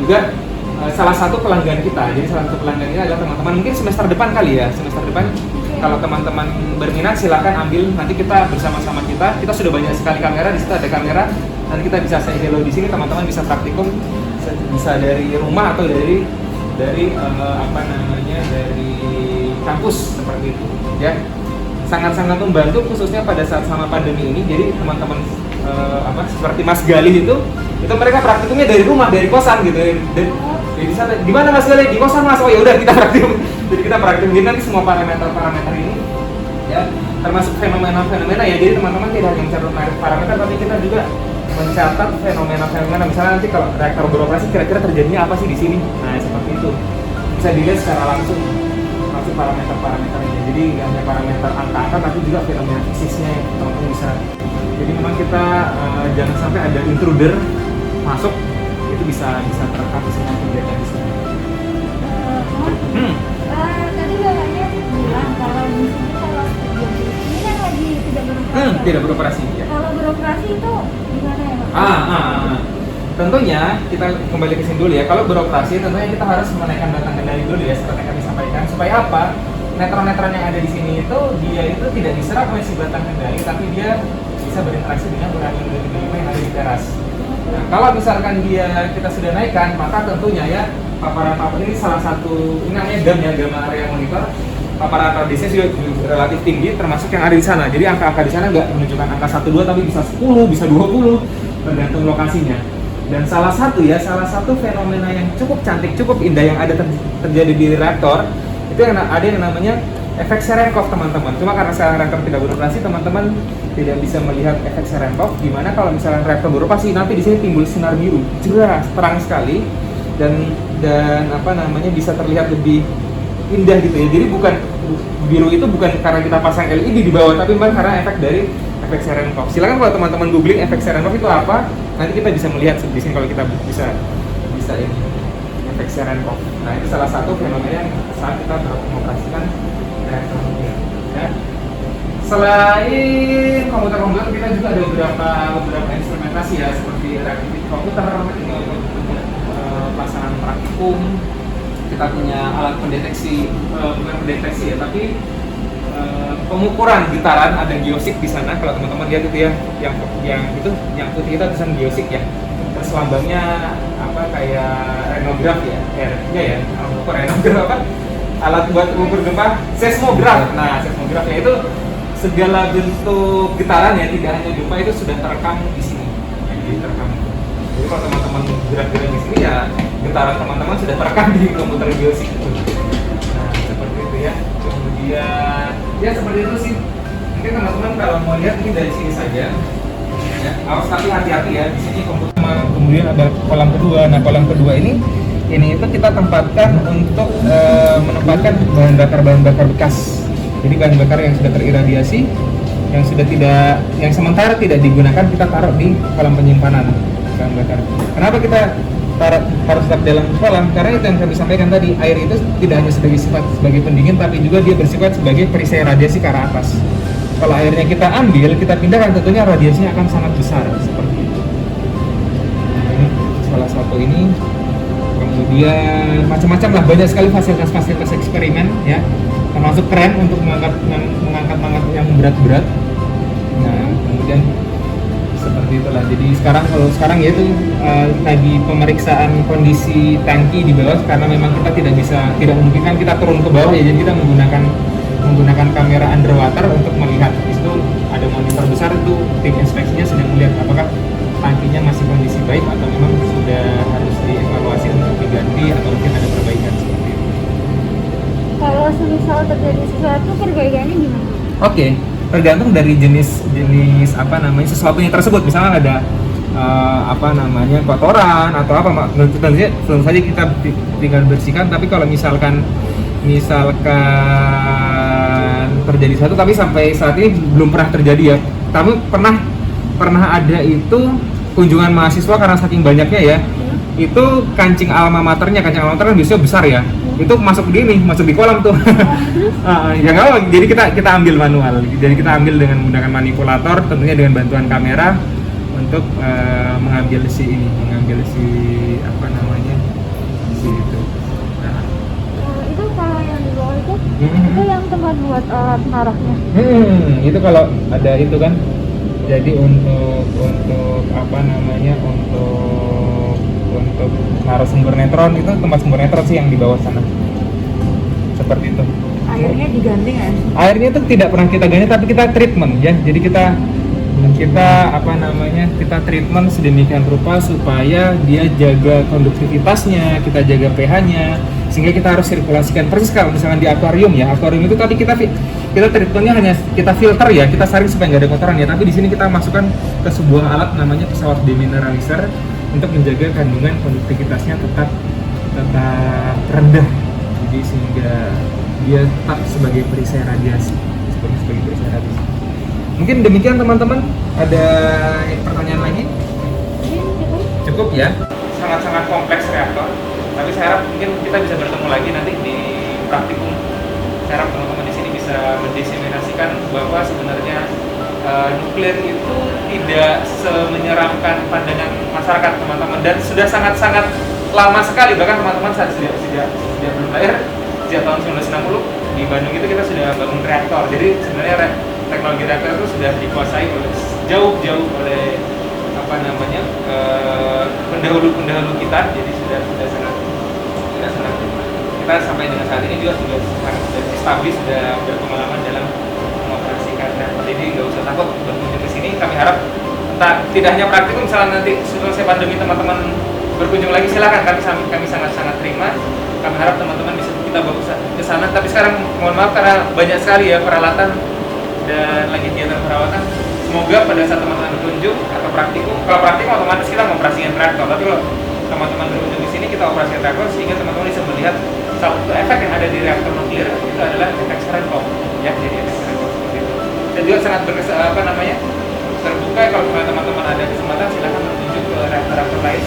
juga salah satu pelanggan kita. Jadi salah satu pelanggan ini adalah teman-teman, mungkin semester depan kali ya, semester depan kalau teman-teman berminat silahkan ambil, nanti kita bersama-sama kita sudah banyak sekali kamera, di situ ada kamera, nanti kita bisa say hello di sini, teman-teman bisa praktikum, bisa dari rumah atau dari apa namanya, dari kampus seperti itu ya. Sangat-sangat membantu khususnya pada saat sama pandemi ini. Jadi teman-teman seperti Mas Galih itu mereka praktikumnya dari rumah, dari kosan gitu. Jadi di mana Mas Galih? Di kosan Mas. Oh ya udah kita praktikum. Jadi kita praktikum nanti semua parameter ini ya, termasuk fenomena-fenomena ya. Jadi teman-teman tidak hanya mencatat parameter, tapi kita juga mencatat fenomena-fenomena. Misalnya nanti kalau reaktor beroperasi kira-kira terjadinya apa sih di sini. Nah, seperti itu. Bisa dilihat secara langsung parameter-parameternya. Jadi nggak hanya parameter angka-angka, tapi juga fenomena fisiknya yang teman-teman bisa. Jadi memang kita jangan sampai ada intruder masuk, itu bisa terekam semua kegiatan di sini. Tadi bapaknya bilang kalau di sini kalau ini kan lagi tidak beroperasi. Tidak beroperasi ya. Kalau beroperasi itu gimana ya Pak? Tentunya kita kembali ke sini dulu ya. Kalau beroperasi tentunya kita harus menaikkan batang kendali dulu ya, seperti yang kami sampaikan. Supaya apa? Neutron-neutron yang ada di sini dia itu tidak diserap oleh si batang kendali, tapi dia bisa berinteraksi dengan uranium-235 yang ada di teras. Nah, kalau misalkan kita sudah naikkan, maka tentunya ya paparan ini salah satu, ini namanya GAM ya, gamma area monitor. Paparan radiasinya juga relatif tinggi, termasuk yang ada di sana. Jadi angka-angka di sana nggak menunjukkan angka 1-2, tapi bisa 10, bisa 20, tergantung lokasinya. Dan salah satu fenomena yang cukup cantik, cukup indah yang ada terjadi di reaktor itu ada yang namanya efek Cherenkov, teman-teman. Cuma karena sekarang reaktor tidak beroperasi, teman-teman tidak bisa melihat efek Cherenkov. Dimana kalau misalnya reaktor beroperasi, nanti di sini timbul sinar biru, jelas, terang sekali, dan apa namanya, bisa terlihat lebih indah gitu ya. Jadi biru itu bukan karena kita pasang LED di bawah, tapi memang karena efek dari efek Cherenkov. Silakan kalau teman-teman googling efek Cherenkov itu apa, nanti kita bisa melihat di sini kalau kita bisa ini efek Cherenkov. Nah, itu salah satu fenomena yang saat kita mengoperasikan reaktor nuklir. Ya. Selain komputer-komputer, kita juga ada beberapa instrumentasi ya, seperti reaktif komputer, pelaksanaan praktikum. Kita punya alat pendeteksi, bukan pendeteksi ya, tapi pengukuran getaran. Ada geosik di sana, kalau teman-teman lihat itu ya, yang putih itu tulisan geosik ya. Terus lambangnya apa, kayak renograf ya, ya, mengukur renograf apa? Alat buat mengukur gempa, seismograf. Nah, seismografnya itu segala bentuk getaran ya, tidak hanya gempa, itu sudah terekam di sini. Jadi terekam. Jadi kalau teman-teman gerak-gerak di sini ya, getaran teman-teman sudah terekam di komputer geosik itu. Nah, seperti itu ya. Kemudian ya seperti itu sih. Mungkin teman-teman kalau mau lihat ini dari sini saja. Ya, awas tapi hati-hati ya. Di sini komputer. Kemudian ada kolam kedua. Nah, kolam kedua ini itu kita tempatkan untuk menempatkan bahan bakar bekas. Jadi bahan bakar yang sudah teriradiasi, yang sementara tidak digunakan, kita taruh di kolam penyimpanan bahan bakar. Kenapa kita harus tetap dalam kolam? Karena itu yang kami sampaikan tadi, air itu tidak hanya sebagai pendingin, tapi juga dia bersifat sebagai perisai radiasi ke arah atas. Kalau airnya kita ambil, kita pindahkan, tentunya radiasinya akan sangat besar seperti itu. Nah, ini salah satu ini. Kemudian macam-macam lah, banyak sekali fasilitas eksperimen ya, termasuk keren untuk mengangkat yang berat-berat. Nah, kemudian seperti itulah. Jadi sekarang yaitu lagi pemeriksaan kondisi tangki di bawah, karena memang kita tidak memungkinkan kita turun ke bawah ya, jadi kita menggunakan kamera underwater untuk melihat. Itu ada monitor besar, itu tim inspeksinya sedang melihat apakah tangkinya masih kondisi baik atau memang sudah harus dievaluasi untuk diganti atau mungkin ada perbaikan seperti itu. Kalau semisal terjadi sesuatu, perbaikannya gimana? Oke, tergantung dari jenis apa namanya sesuatunya tersebut. Misalnya ada kotoran atau apa, tentu saja kita tinggal bersihkan. Tapi kalau misalkan terjadi sesuatu, tapi sampai saat ini belum pernah terjadi ya. Tapi pernah ada itu kunjungan mahasiswa karena saking banyaknya ya, itu kancing alma maternya kan biasanya besar ya, itu masuk di kolam tuh. Ya nggak apa, jadi kita ambil manual, jadi kita ambil dengan menggunakan manipulator, tentunya dengan bantuan kamera untuk mengambil si apa namanya si itu. Nah. Itu kalau yang di bawah itu yang tempat buat alat naraknya. Itu kalau ada itu kan, jadi untuk apa namanya untuk naruh sumber netron, itu tempat sumber netron sih yang di bawah sana, seperti itu. Airnya diganti kan? Airnya itu tidak pernah kita ganti, tapi kita treatment ya, jadi kita apa namanya, kita treatment sedemikian rupa supaya dia jaga konduktivitasnya, kita jaga pH-nya, sehingga kita harus sirkulasikan. Persis kalau misalkan di akuarium ya, akuarium itu tadi kita treatmentnya hanya kita filter ya, kita saring supaya nggak ada kotoran ya, tapi di sini kita masukkan ke sebuah alat namanya pesawat demineralizer untuk menjaga kandungan konduktivitasnya tetap rendah, jadi sehingga dia tetap sebagai perisai radiasi, sebagai perisai radiasi. Mungkin demikian teman-teman, ada pertanyaan lagi? Cukup ya? Sangat-sangat kompleks reaktor, tapi saya harap mungkin kita bisa bertemu lagi nanti di praktikum. Saya harap teman-teman di sini bisa mendiseminasikan bahwa sebenarnya nuklir itu tidak semenyeramkan pandangan masyarakat teman-teman, dan sudah sangat-sangat lama sekali, bahkan teman-teman sejak belum lahir, sejak tahun 1960 di Bandung itu kita sudah bangun reaktor. Jadi sebenarnya teknologi reaktor itu sudah dikuasai oleh jauh-jauh oleh apa namanya pendahulu kita, jadi sudah sangat kita sampai dengan saat ini juga sudah establis, sudah berpengalaman dalam mengoperasikan reaktor. Jadi nggak usah takut berkunjung ke sini. Kami harap tidak hanya praktikum, misalnya nanti selesai pandemi teman-teman berkunjung lagi, silakan, kami sangat terima. Kami harap teman-teman bisa kita bawa ke sana. Tapi sekarang mohon maaf karena banyak sekali ya peralatan dan lagi kegiatan perawatan. Semoga pada saat teman-teman berkunjung atau praktikum, kalau praktikum otomatis kita mengoperasikan reaktor, tapi kalau teman-teman berkunjung di sini kita operasikan reaktor, sehingga teman-teman bisa melihat salah satu efek yang ada di reaktor nuklir itu adalah efek Cherenkov ya, jadi efek Cherenkov seperti itu. Dan juga sangat terbuka kalau teman-teman ada kesempatan, silakan berkunjung ke reaktor lain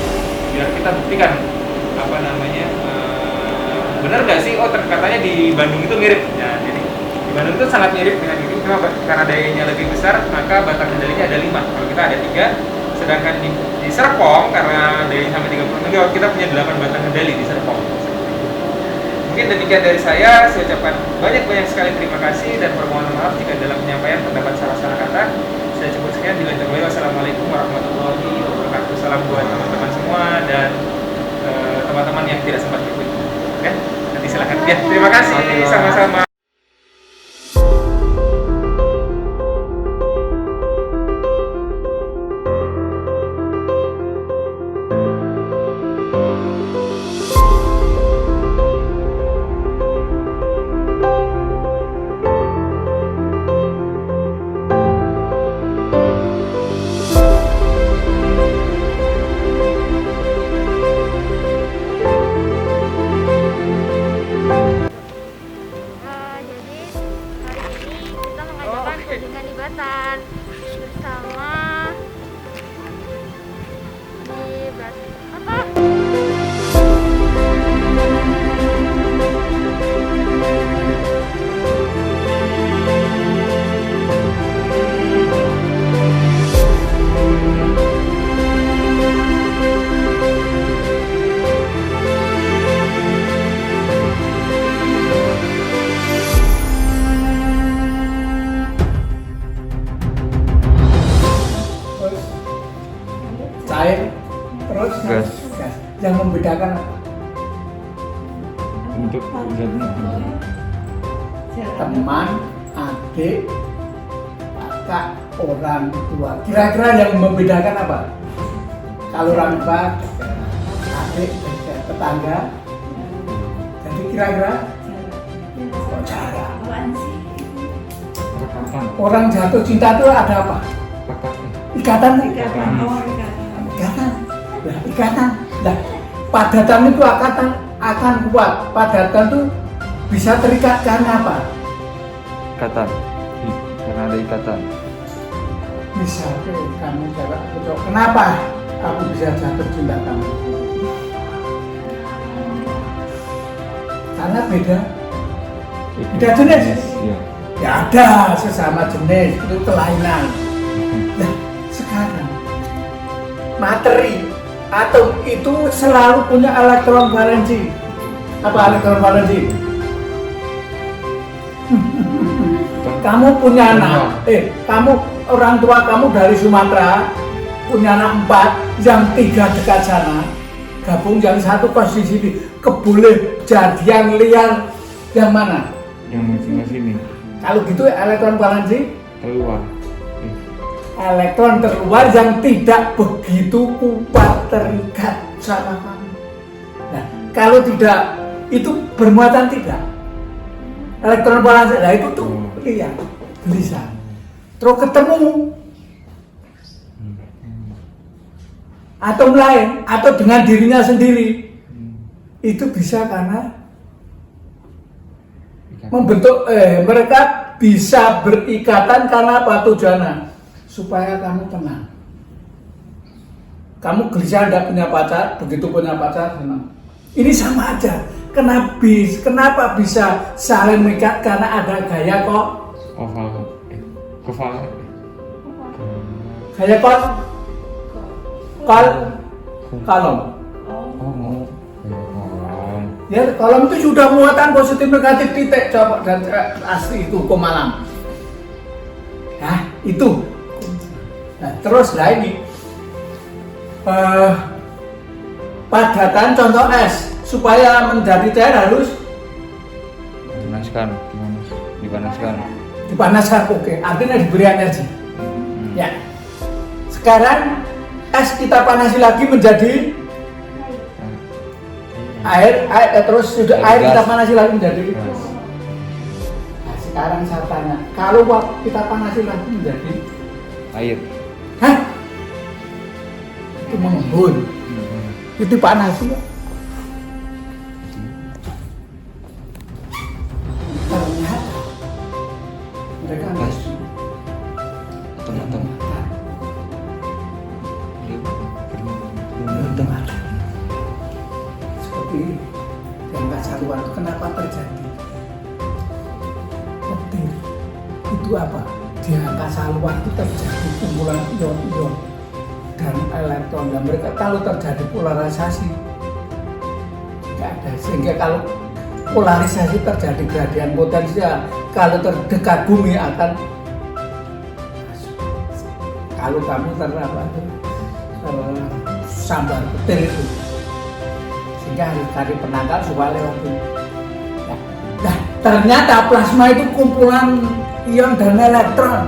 biar kita buktikan apa namanya benar nggak sih, katanya di Bandung itu mirip ya, jadi di Bandung itu sangat mirip dengan ini, cuma karena dayanya lebih besar maka batang kendalinya ada 5, kalau kita ada 3, sedangkan di Serpong karena dayanya sampai 30 MW kita punya 8 batang kendali di Serpong. Mungkin demikian dari saya ucapkan banyak sekali terima kasih dan permohonan maaf jika dalam penyampaian terdapat salah kata. Saya cukup sekian, dilanjutkan. Wassalamualaikum warahmatullahi wabarakatuh. Salam buat teman-teman semua dan teman-teman yang tidak sempat ikut. Ya, nanti silakan. Ya, terima kasih. Sama-sama. Bersama di apa? Cair terus gas. Yang membedakan apa? Untuk Teman, adik, kakak, orang tua. Kira-kira yang membedakan apa? Kalau orang tua, adik, tetangga. Jadi kira-kira cara. Orang jatuh cinta itu ada apa? Ikatan. Nah, padatan itu akan kuat. Padatan itu bisa terikat karena apa? Ikatan, karena ada ikatan. Bisa kamu jawab. Kenapa? aku bisa jatuh cinta kamu? Karena beda jenis. Iya. Ya ada sesama jenis itu kelainan. Nah sekarang materi atom itu selalu punya elektron valensi. Apa elektron valensi? Kamu punya anak, kamu orang tua kamu dari Sumatera punya anak 4, yang 3 dekat sana, gabung yang 1 kos di sini, keboleh jadian liar yang mana? Yang sini. Kalau gitu elektron valensi Keluar. elektron terluar yang tidak begitu kuat terikat sama kamu. Nah, kalau tidak itu bermuatan tidak. Elektron valensi, nah itu tuh lihat, gelisah. Terus ketemu atom lain atau dengan dirinya sendiri, itu bisa karena membentuk mereka bisa berikatan karena apa tujuannya? Supaya kamu tenang. Kamu gelisah tidak punya pacar, begitu punya pacar tenang. Ini sama aja. Kenapa bisa saling mengikat? Karena ada gaya kok. Gaya kolom. Ya, kolom itu sudah muatan positif negatif titik coba dan asli itu komalam. Nah, itu. Nah, terus lah ini padatan contoh es supaya menjadi cair harus dipanaskan. Oke, artinya diberi energi. Ya. Sekarang es kita panasi lagi menjadi air terus sudah air kita panasi lagi menjadi. Nah, sekarang saya tanya, kalau kita panasi lagi menjadi Air. hah? Itu mengembun. Itu panasi ya. Ternyata mereka nggak setuju. Atom. Seperti ini yang nggak saluan itu kenapa terjadi? Petir itu apa? Di angkasa luar itu terjadi kumpulan ion-ion dan elektron, dan mereka kalau terjadi polarisasi nggak ada, sehingga kalau polarisasi terjadi gradien potensial, kalau terdekat bumi akan masuk. Kalau kamu sambar petir itu, sehingga harus cari penangkal supaya lewat ini. Nah, ternyata plasma itu kumpulan ion dan elektron.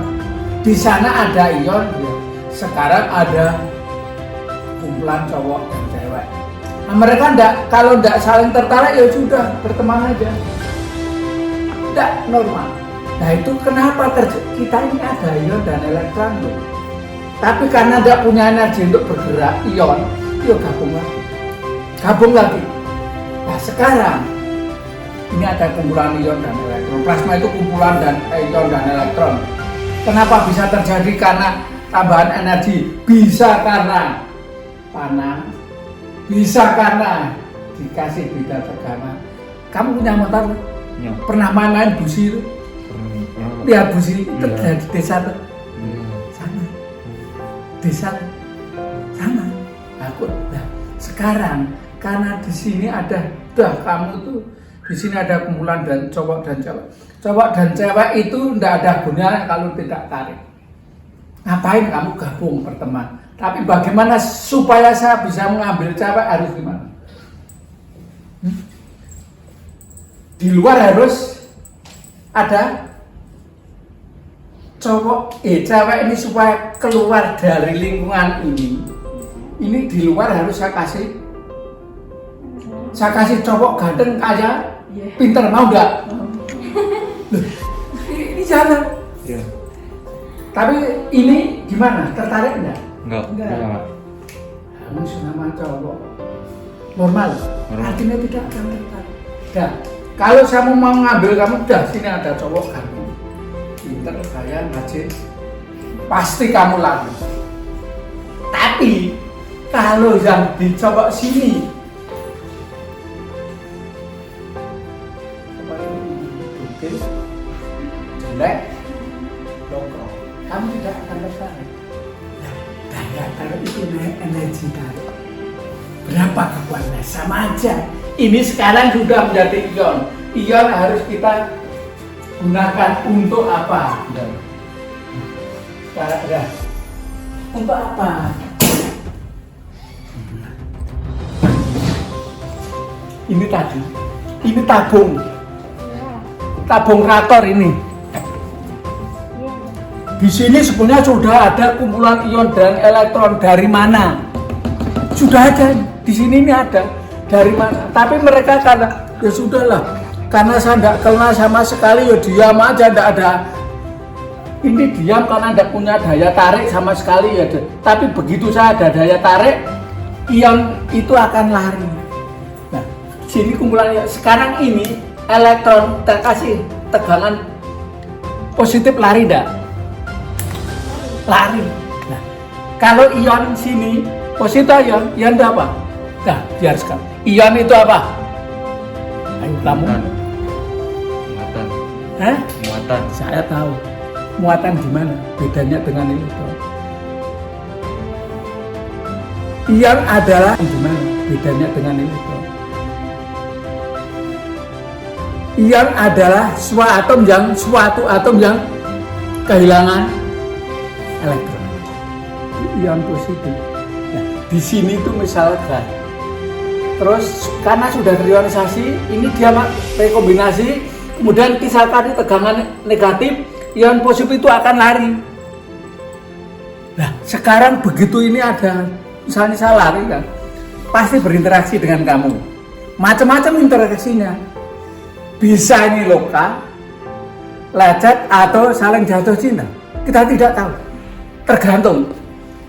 Di sana ada ion, sekarang ada kumpulan cowok dan cewek. Nah, mereka kalau tidak saling tertarik ya sudah berteman aja, tidak normal. Nah itu kenapa kita ini ada ion dan elektron loh. Tapi karena tidak punya energi untuk bergerak, ion, yuk gabung lagi. Nah sekarang ini ada kumpulan ion dan elektron. Plasma itu kumpulan dan ion dan elektron. Kenapa bisa terjadi? Karena tambahan energi. Bisa karena panas, bisa karena dikasih beda tekanan. Kamu punya motor? Ya. Pernah main busi itu? Lihat busi itu Ya. di desa tuh. Sana. Desa sana. Aku nah, sekarang karena di sini ada kamu tuh di sini ada kumpulan dan cowok dan cewek. Cowok dan cewek itu tidak ada gunanya kalau tidak tarik. Ngapain kamu gabung berteman? Tapi bagaimana supaya saya bisa mengambil cewek harus gimana? Di luar harus ada cowok, cewek ini supaya keluar dari lingkungan ini. Ini di luar harus saya kasih cowok ganteng kaya, pinter, mau nggak? Ini jangan. Iya. Tapi ini gimana? Tertarik enggak? Enggak. Kamu sama cowok normal. Normal. Artinya tidak akan tertarik. Dah. Kalau saya mau ngambil kamu, dah sini ada cowok kamu. Pinter, kaya, rajin. Pasti kamu laku. Tapi Kalau yang dicokok sini, mungkin jelek, lokro, kamu tidak akan tertarik. Daya tarik itu energi tarik. Berapa kekuatannya? Sama aja. Ini sekarang sudah menjadi ion. Ion harus kita gunakan untuk apa? Sekarang, untuk apa? Ini tadi, ini tabung reaktor ini. Di sini sebenarnya sudah ada kumpulan ion dan elektron dari mana? Sudah ada, di sini ini ada dari mana? Tapi mereka karena ya sudahlah, karena saya tidak kenal sama sekali ya diam aja, tidak ada. Ini diam karena tidak punya daya tarik sama sekali ya. Tapi begitu saya ada daya tarik, ion itu akan lari. Nah, sini kumpulannya sekarang ini elektron terkasih tegangan positif lari enggak? Lari. Nah, kalau ion sini positif ion itu apa? Nah, biarkan. Ion itu apa? Ayo kamu. Muatan. Hah? Muatan. Saya tahu. Muatan di mana? Bedanya dengan elektron. Ion adalah di mana? Bedanya dengan elektron. Ion adalah suatu atom yang kehilangan elektron. Ion positif. Nah, di sini tuh misalkan. Terus karena sudah terionisasi, ini dia rekombinasi, kemudian misalkan tegangan negatif, ion positif itu akan lari. Nah, sekarang begitu ini ada, misalnya saya lari kan, pasti berinteraksi dengan kamu. Macam-macam interaksinya. Bisa ini loka, lecet, atau saling jatuh cinta. Kita tidak tahu. Tergantung.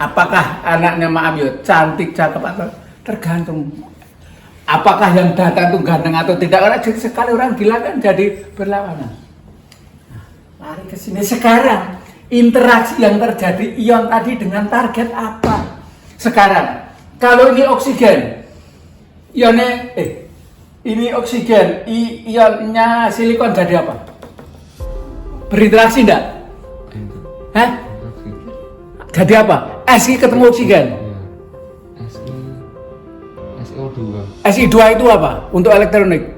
Apakah anaknya maaf ya, cantik, cakep, atau tergantung. Apakah yang datang itu ganteng atau tidak. Karena jadi sekali orang gila kan jadi berlawanan. Lari ke sini sekarang interaksi yang terjadi ion tadi dengan target apa? Sekarang kalau ini oksigen, ionnya ini oksigen, ionnya silikon jadi apa? Berinteraksi enggak? Hah? Jadi apa? Si ketemu oksigen. SO2. Si2 itu apa? Untuk elektronik.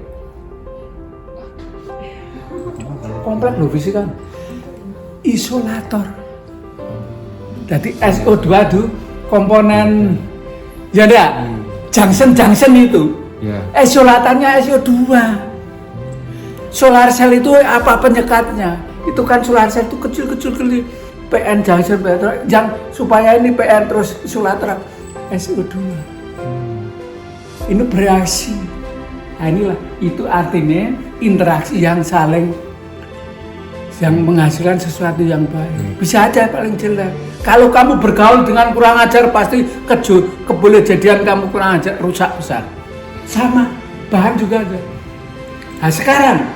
Komplek loh fisika. Isolator. Jadi SO2 itu komponen ya enggak? Junction itu. Ya. Isolatannya SO2. Solar cell itu apa penyekatnya? Itu kan solar cell itu kecil. PN junction yang supaya ini PN terus isolator SO2. Ini bereaksi. Nah, inilah itu artinya interaksi yang saling yang menghasilkan sesuatu yang baik. Bisa aja paling jelek. Kalau kamu bergaul dengan kurang ajar pasti keboleh jadian kamu kurang ajar rusak besar. Sama bahan juga ada. Nah sekarang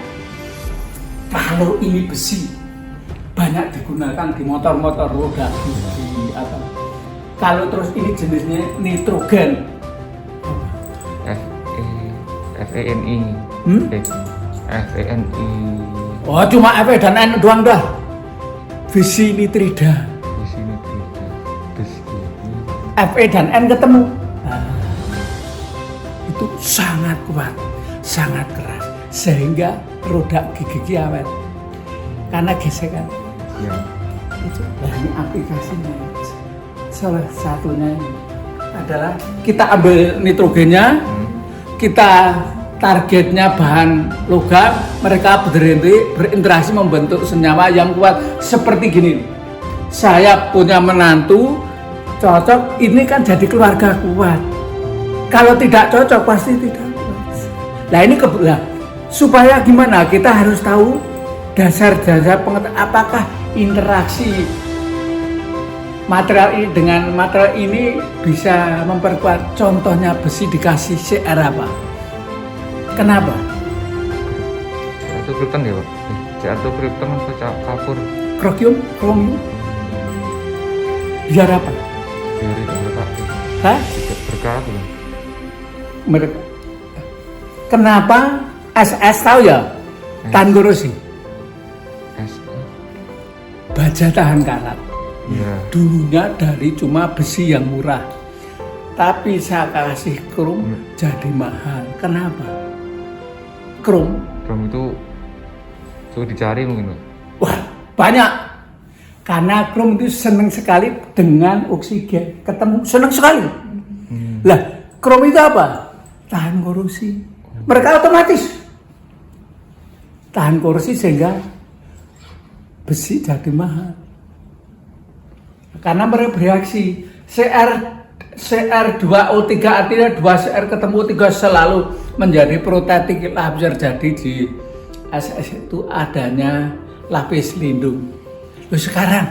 kalau ini besi banyak digunakan di motor-motor roda di apa? Kalau terus ini jenisnya nitrogen. FENI. FENI. Oh cuma Fe dan N doang dah. Besi nitrida. Besi nitrida. Besi. Fe dan N ketemu. Nah, itu sangat kuat, sangat keras sehingga roda gigi awet karena gesekan. Ya. Itu. Nah, ini aplikasinya. Salah satunya adalah kita ambil nitrogennya, kita targetnya bahan logam, mereka berinteraksi membentuk senyawa yang kuat seperti gini. Saya punya menantu cocok, ini kan jadi keluarga kuat. Kalau tidak cocok pasti tidak kuat. Nah ini kebetulan supaya gimana kita harus tahu dasar-dasar pengetahuan apakah interaksi material ini dengan material ini bisa memperkuat. Contohnya besi dikasih CR apa? Kenapa? Itu krypton ya, Pak? Atau krypton atau kapur? Kromium? Biar apa? Biar itu Hah? Tidak berkarat belum? Mereka. Kenapa SS tahu ya? Tahan korosif. S. Baja tahan karat. Iya. Dulunya dari cuma besi yang murah. Tapi saya kasih krom jadi mahal. Kenapa? Krom. Krom itu suka dicari mungkin, Pak. Wah, banyak. Karena krom itu senang sekali dengan oksigen. Ketemu senang sekali. Lah, krom itu apa? Tahan korosif. Mereka otomatis tahan korosif sehingga besi jadi mahal. Karena mereka bereaksi CR2O3 artinya 2CR ketemu 3 selalu menjadi protetik lapis. Jadi di SS itu adanya lapis lindung. Loh, sekarang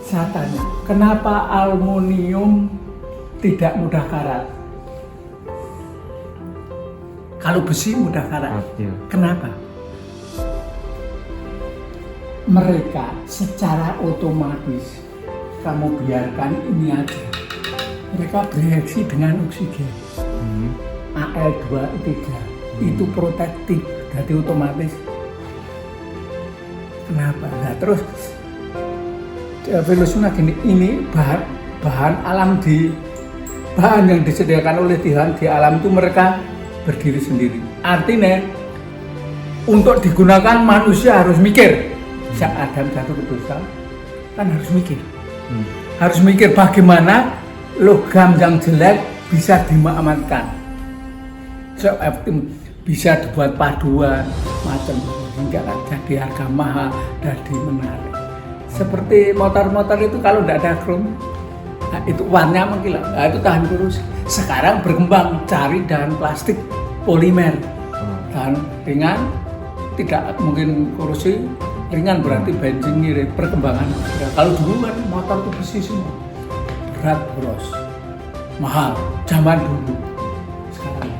saya tanya, kenapa aluminium tidak mudah karat? Kalau besi mudah karat. Iya. Kenapa? Mereka secara otomatis, kamu biarkan ini aja, mereka bereaksi dengan oksigen Al2O3 itu protektif, jadi otomatis. Kenapa? Nah terus filosofinya gini, ini bahan alam bahan yang disediakan oleh Tuhan di alam itu mereka berdiri sendiri. Artinya untuk digunakan manusia harus mikir. Sejak Adam jatuh ke dosa kan harus mikir. Harus mikir bagaimana logam yang jelek bisa diamankan. Bisa dibuat paduan macam hingga jadi harga mahal, jadi menarik. Seperti motor-motor itu kalau tidak ada krom, nah itu warnanya mengkilat, nah itu tahan korosif. Sekarang berkembang cari bahan plastik polimer, tahan ringan, tidak mungkin korosif, ringan berarti bensin ngirit, perkembangan. Ya, kalau dulu kan motor itu besi semua, berat bros, mahal, zaman dulu. Sekarang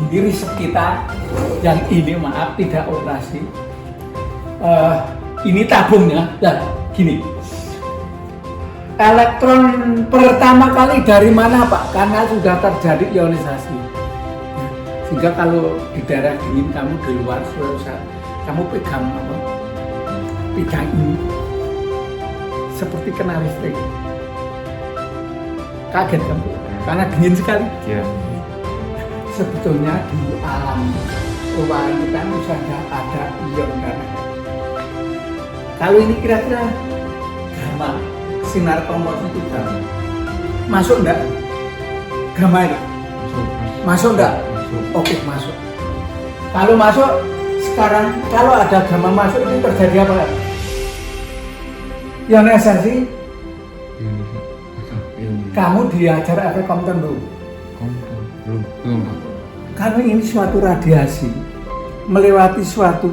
ini riset kita yang ini maaf tidak operasi. Ini tabungnya, nah gini. Elektron pertama kali dari mana Pak? Karena sudah terjadi ionisasi. Sehingga kalau di daerah dingin kamu di luar suara, kamu pegang apa? Pegang ini seperti kena listrik. Kaget kamu, karena dingin sekali. Iya. Sebetulnya di alam ruangan kita sudah ada ion darah. Kalau ini kira-kira gamma, sinar komposit itu gamma. Masuk enggak? Gamma ini? Masuk enggak? Oke, masuk. Kalau masuk, sekarang kalau ada gamma masuk ini terjadi apa? Ionisasi. Kamu diajar efek Compton belum? Belum. Karena ini suatu radiasi melewati suatu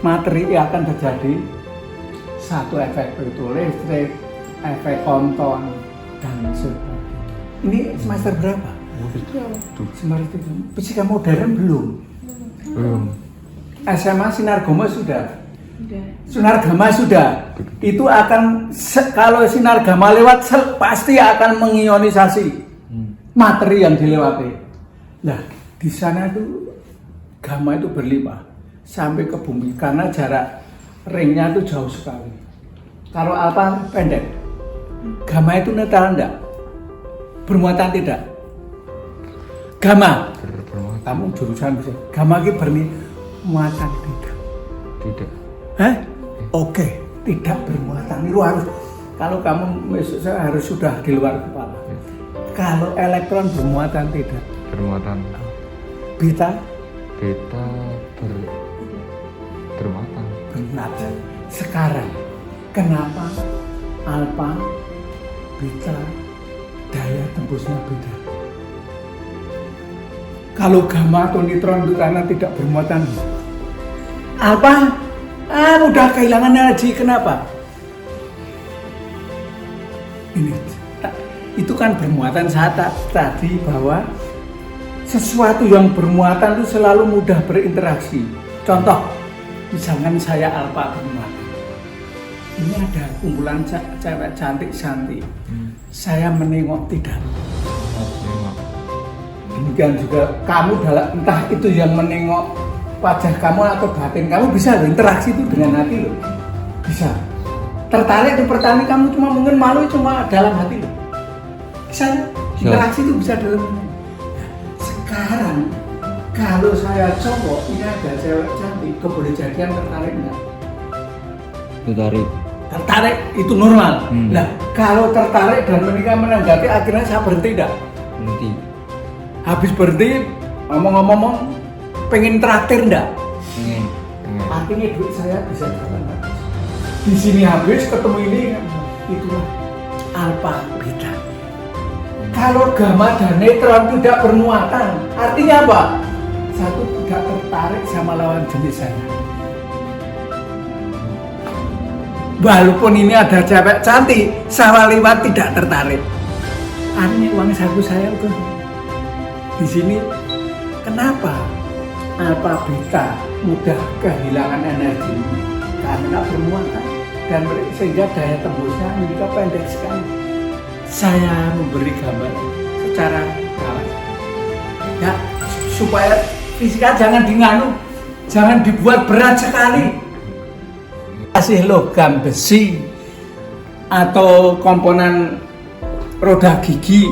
materi yang akan terjadi satu efek itu listrik, efek Compton dan sebagainya. Ini semester berapa? Semester fisika modern belum? SMA sinar gamma sudah. Sinar gamma sudah. Itu akan kalau sinar gamma lewat pasti akan mengionisasi materi yang dilewati. Nah, di sana itu gamma itu berlimpah sampai ke bumi karena jarak ringnya itu jauh sekali. Kalau alpha pendek, gamma itu netral enggak? Bermuatan tidak? Gamma, kamu jurusan bisa. Gamma itu bermuatan tidak? Tidak. Hah? Oke, tidak bermuatan. Itu harus. Kalau kamu harus sudah di luar kepala. Kalau elektron bermuatan tidak? Bermuatan. Beta? Beta bermuatan. Bermuatan. Sekarang, kenapa alfa, beta, daya tembusnya beda? Kalau gamma atau neutron itu karena tidak bermuatan. Alfa, udah kehilangan energi. Kenapa? Ini, itu kan bermuatan. Saya tadi bahwa sesuatu yang bermuatan itu selalu mudah berinteraksi. Contoh, misalkan saya alfa bermuatan. ini ada kumpulan cewek cantik-cantik. Saya menengok tidak. Demikian juga kamu dalam entah itu yang menengok wajah kamu atau batin kamu bisa loh, interaksi itu dengan hati loh. Bisa. Tertarik itu pertanyaan kamu cuma mungkin malu cuma dalam hati loh. Bisa. Interaksi itu bisa dalam hati. Sekarang kalau saya cowok ini ada cewek cantik, boleh jadian tertarik enggak? Tertarik itu normal. Nah, kalau tertarik dan menikah menanggapi akhirnya saya berhenti enggak? Berhenti. Habis berhenti ngomong-ngomong pengen traktir enggak? Pengen. Artinya duit saya bisa jalan habis. Di sini habis ketemu ini itulah alpha beta. Kalau gamma dan neutron tidak bermuatan, artinya apa? Satu tidak tertarik sama lawan jenis saya. Walaupun ini ada cewek cantik, saya lewat tidak tertarik. Artinya uang saku saya itu di sini. Kenapa? Alpha beta mudah kehilangan energi karena bermuatan dan sehingga daya tembusnya mereka pendek sekali. Saya memberi gambar secara rawat. Ya, supaya fisika jangan dinganu, jangan dibuat berat sekali. Kasih logam besi atau komponen roda gigi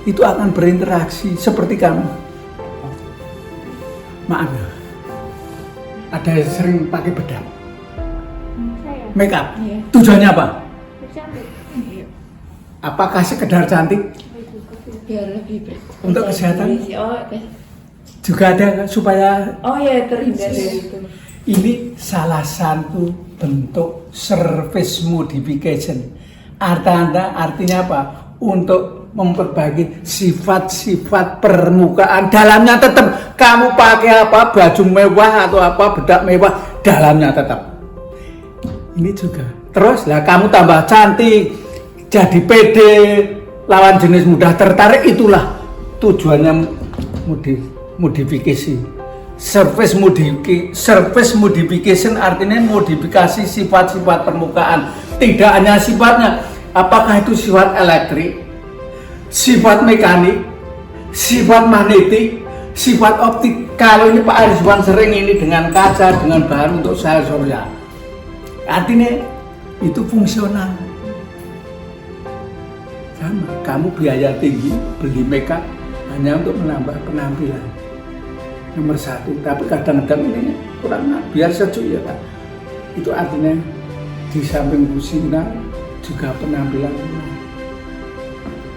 itu akan berinteraksi seperti kamu. Maaf ya, ada yang sering pakai bedak, Saya. make up. Iya. Tujuannya apa? Cantik. Apakah sekedar cantik? Biar lebih Untuk kesehatan? Oh, Juga ada supaya ya terhindar dari itu. ini salah satu bentuk surface modification. Artinya apa? Untuk memperbaiki sifat-sifat permukaan. Dalamnya tetap kamu pakai apa, baju mewah atau apa, bedak mewah, dalamnya tetap. Ini juga. Terus lah kamu tambah cantik, jadi pede, lawan jenis mudah tertarik, itulah tujuannya modifikasi. Surface modification artinya modifikasi sifat-sifat permukaan. Tidak hanya sifatnya, apakah itu sifat elektrik, sifat mekanik, sifat magnetik, sifat optik. Kalau ini Pak Ariswan sering ini dengan kaca, dengan bahan untuk sel surya. Artinya itu fungsional. Sama, kamu biaya tinggi beli makeup hanya untuk menambah penampilan. Nomor satu, tapi kadang-kadang ini kurang biar sejuk ya Kak. Itu artinya di samping busana juga penampilan.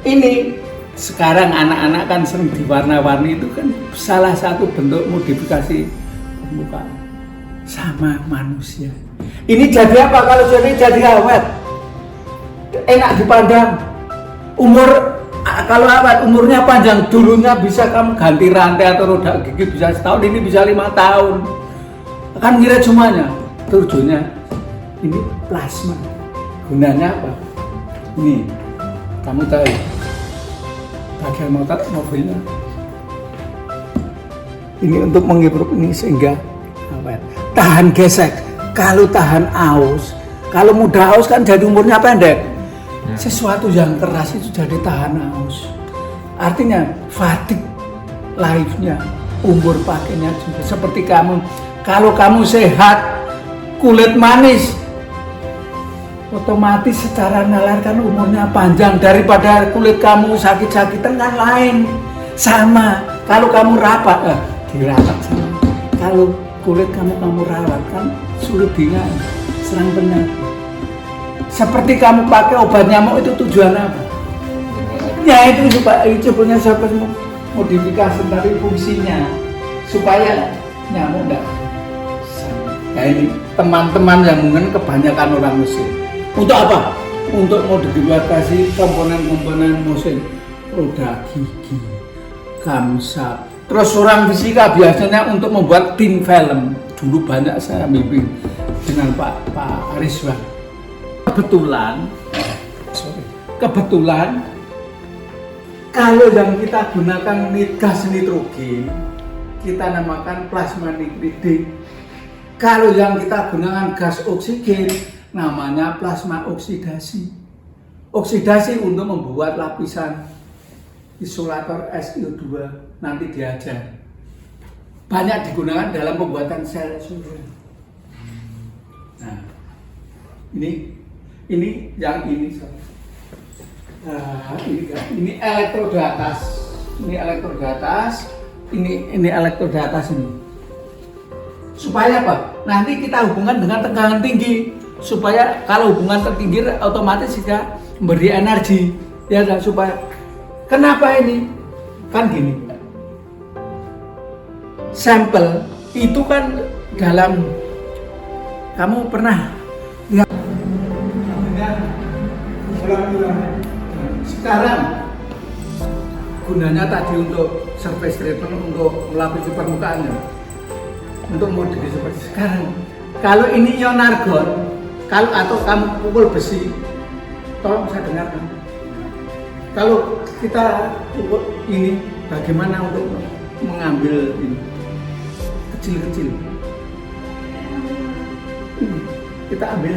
Ini sekarang anak-anak kan sering diwarna-warni, itu kan salah satu bentuk modifikasi permukaan. Sama manusia. Ini jadi apa? Kalau jadi awet, enak dipandang. Kalau awet umurnya panjang, dulunya bisa kamu ganti rantai atau roda gigi bisa setahun, ini bisa 5 tahun. Kan ngira semuanya. Tujuannya ini plasma. Gunanya apa? Ini kamu tahu bagian motor mobilnya. Ini untuk menghirup ini sehingga awet. Tahan gesek. Kalau tahan aus, kalau mudah aus kan jadi umurnya pendek. Sesuatu yang keras itu jadi tahan aus. Artinya fatigue life-nya, umur pakainya juga seperti kamu. Kalau kamu sehat, kulit manis, otomatis secara nalar kan umurnya panjang daripada kulit kamu sakit-sakitan kan lain. Sama, kalau kamu rapat, dirapat sama. Kalau kulit kamu rawat kan sulit dengan serang penyakit. Seperti kamu pakai obat nyamuk itu tujuan apa? Ya itu supaya sebetulnya surface modifikasi dari fungsinya supaya nyamuk enggak. Nah ini teman-teman yang mungkin kebanyakan orang muslim. Untuk apa? Untuk modifikasi komponen-komponen mesin, roda gigi, kamsat. Terus orang fisika biasanya untuk membuat tin film. Dulu banyak saya bimbing dengan Pak Ariswan. Kebetulan kalau yang kita gunakan gas nitrogen kita namakan plasma nitrogen. Kalau yang kita gunakan gas oksigen namanya plasma oksidasi. Oksidasi untuk membuat lapisan isolator SiO2 nanti diajar. Banyak digunakan dalam pembuatan sel surya. Nah, ini yang ini. Nah, ini elektroda atas. Ini elektroda atas. Ini elektroda atas ini. Supaya apa? Nanti kita hubungkan dengan tegangan tinggi. Supaya kalau hubungan tertinggi otomatis juga memberi energi. Ya kan? Supaya kenapa ini? Kan gini. Sampel itu kan dalam, kamu pernah lihat sekarang gunanya tadi untuk surface treatment, untuk melapisi permukaannya, untuk model seperti sekarang. Kalau ini ion argon, kalau atau kamu pukul besi, tolong saya dengarkan. Kalau kita pukul ini, bagaimana untuk mengambil ini kecil-kecil? Kita ambil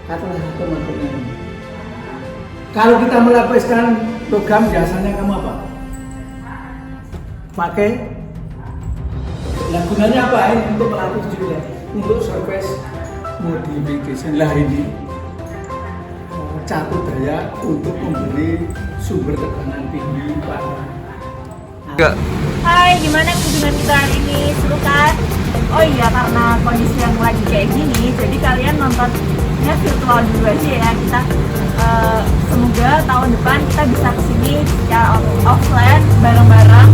katakanlah satu maksudnya. Kalau kita melapiskan logam, biasanya kamu apa? Pakai. Nah, gunanya apa? Ini untuk melapis juga, untuk surface modification. Lah ini cakup daya untuk memberi sumber tekanan tinggi pada. Enggak. Hai, gimana kunjungan kita hari ini? Seru kan? Oh iya, karena kondisi yang lagi kayak gini, jadi kalian nontonnya virtual dulu aja ya. Kita semoga tahun depan kita bisa kesini secara offline bareng-bareng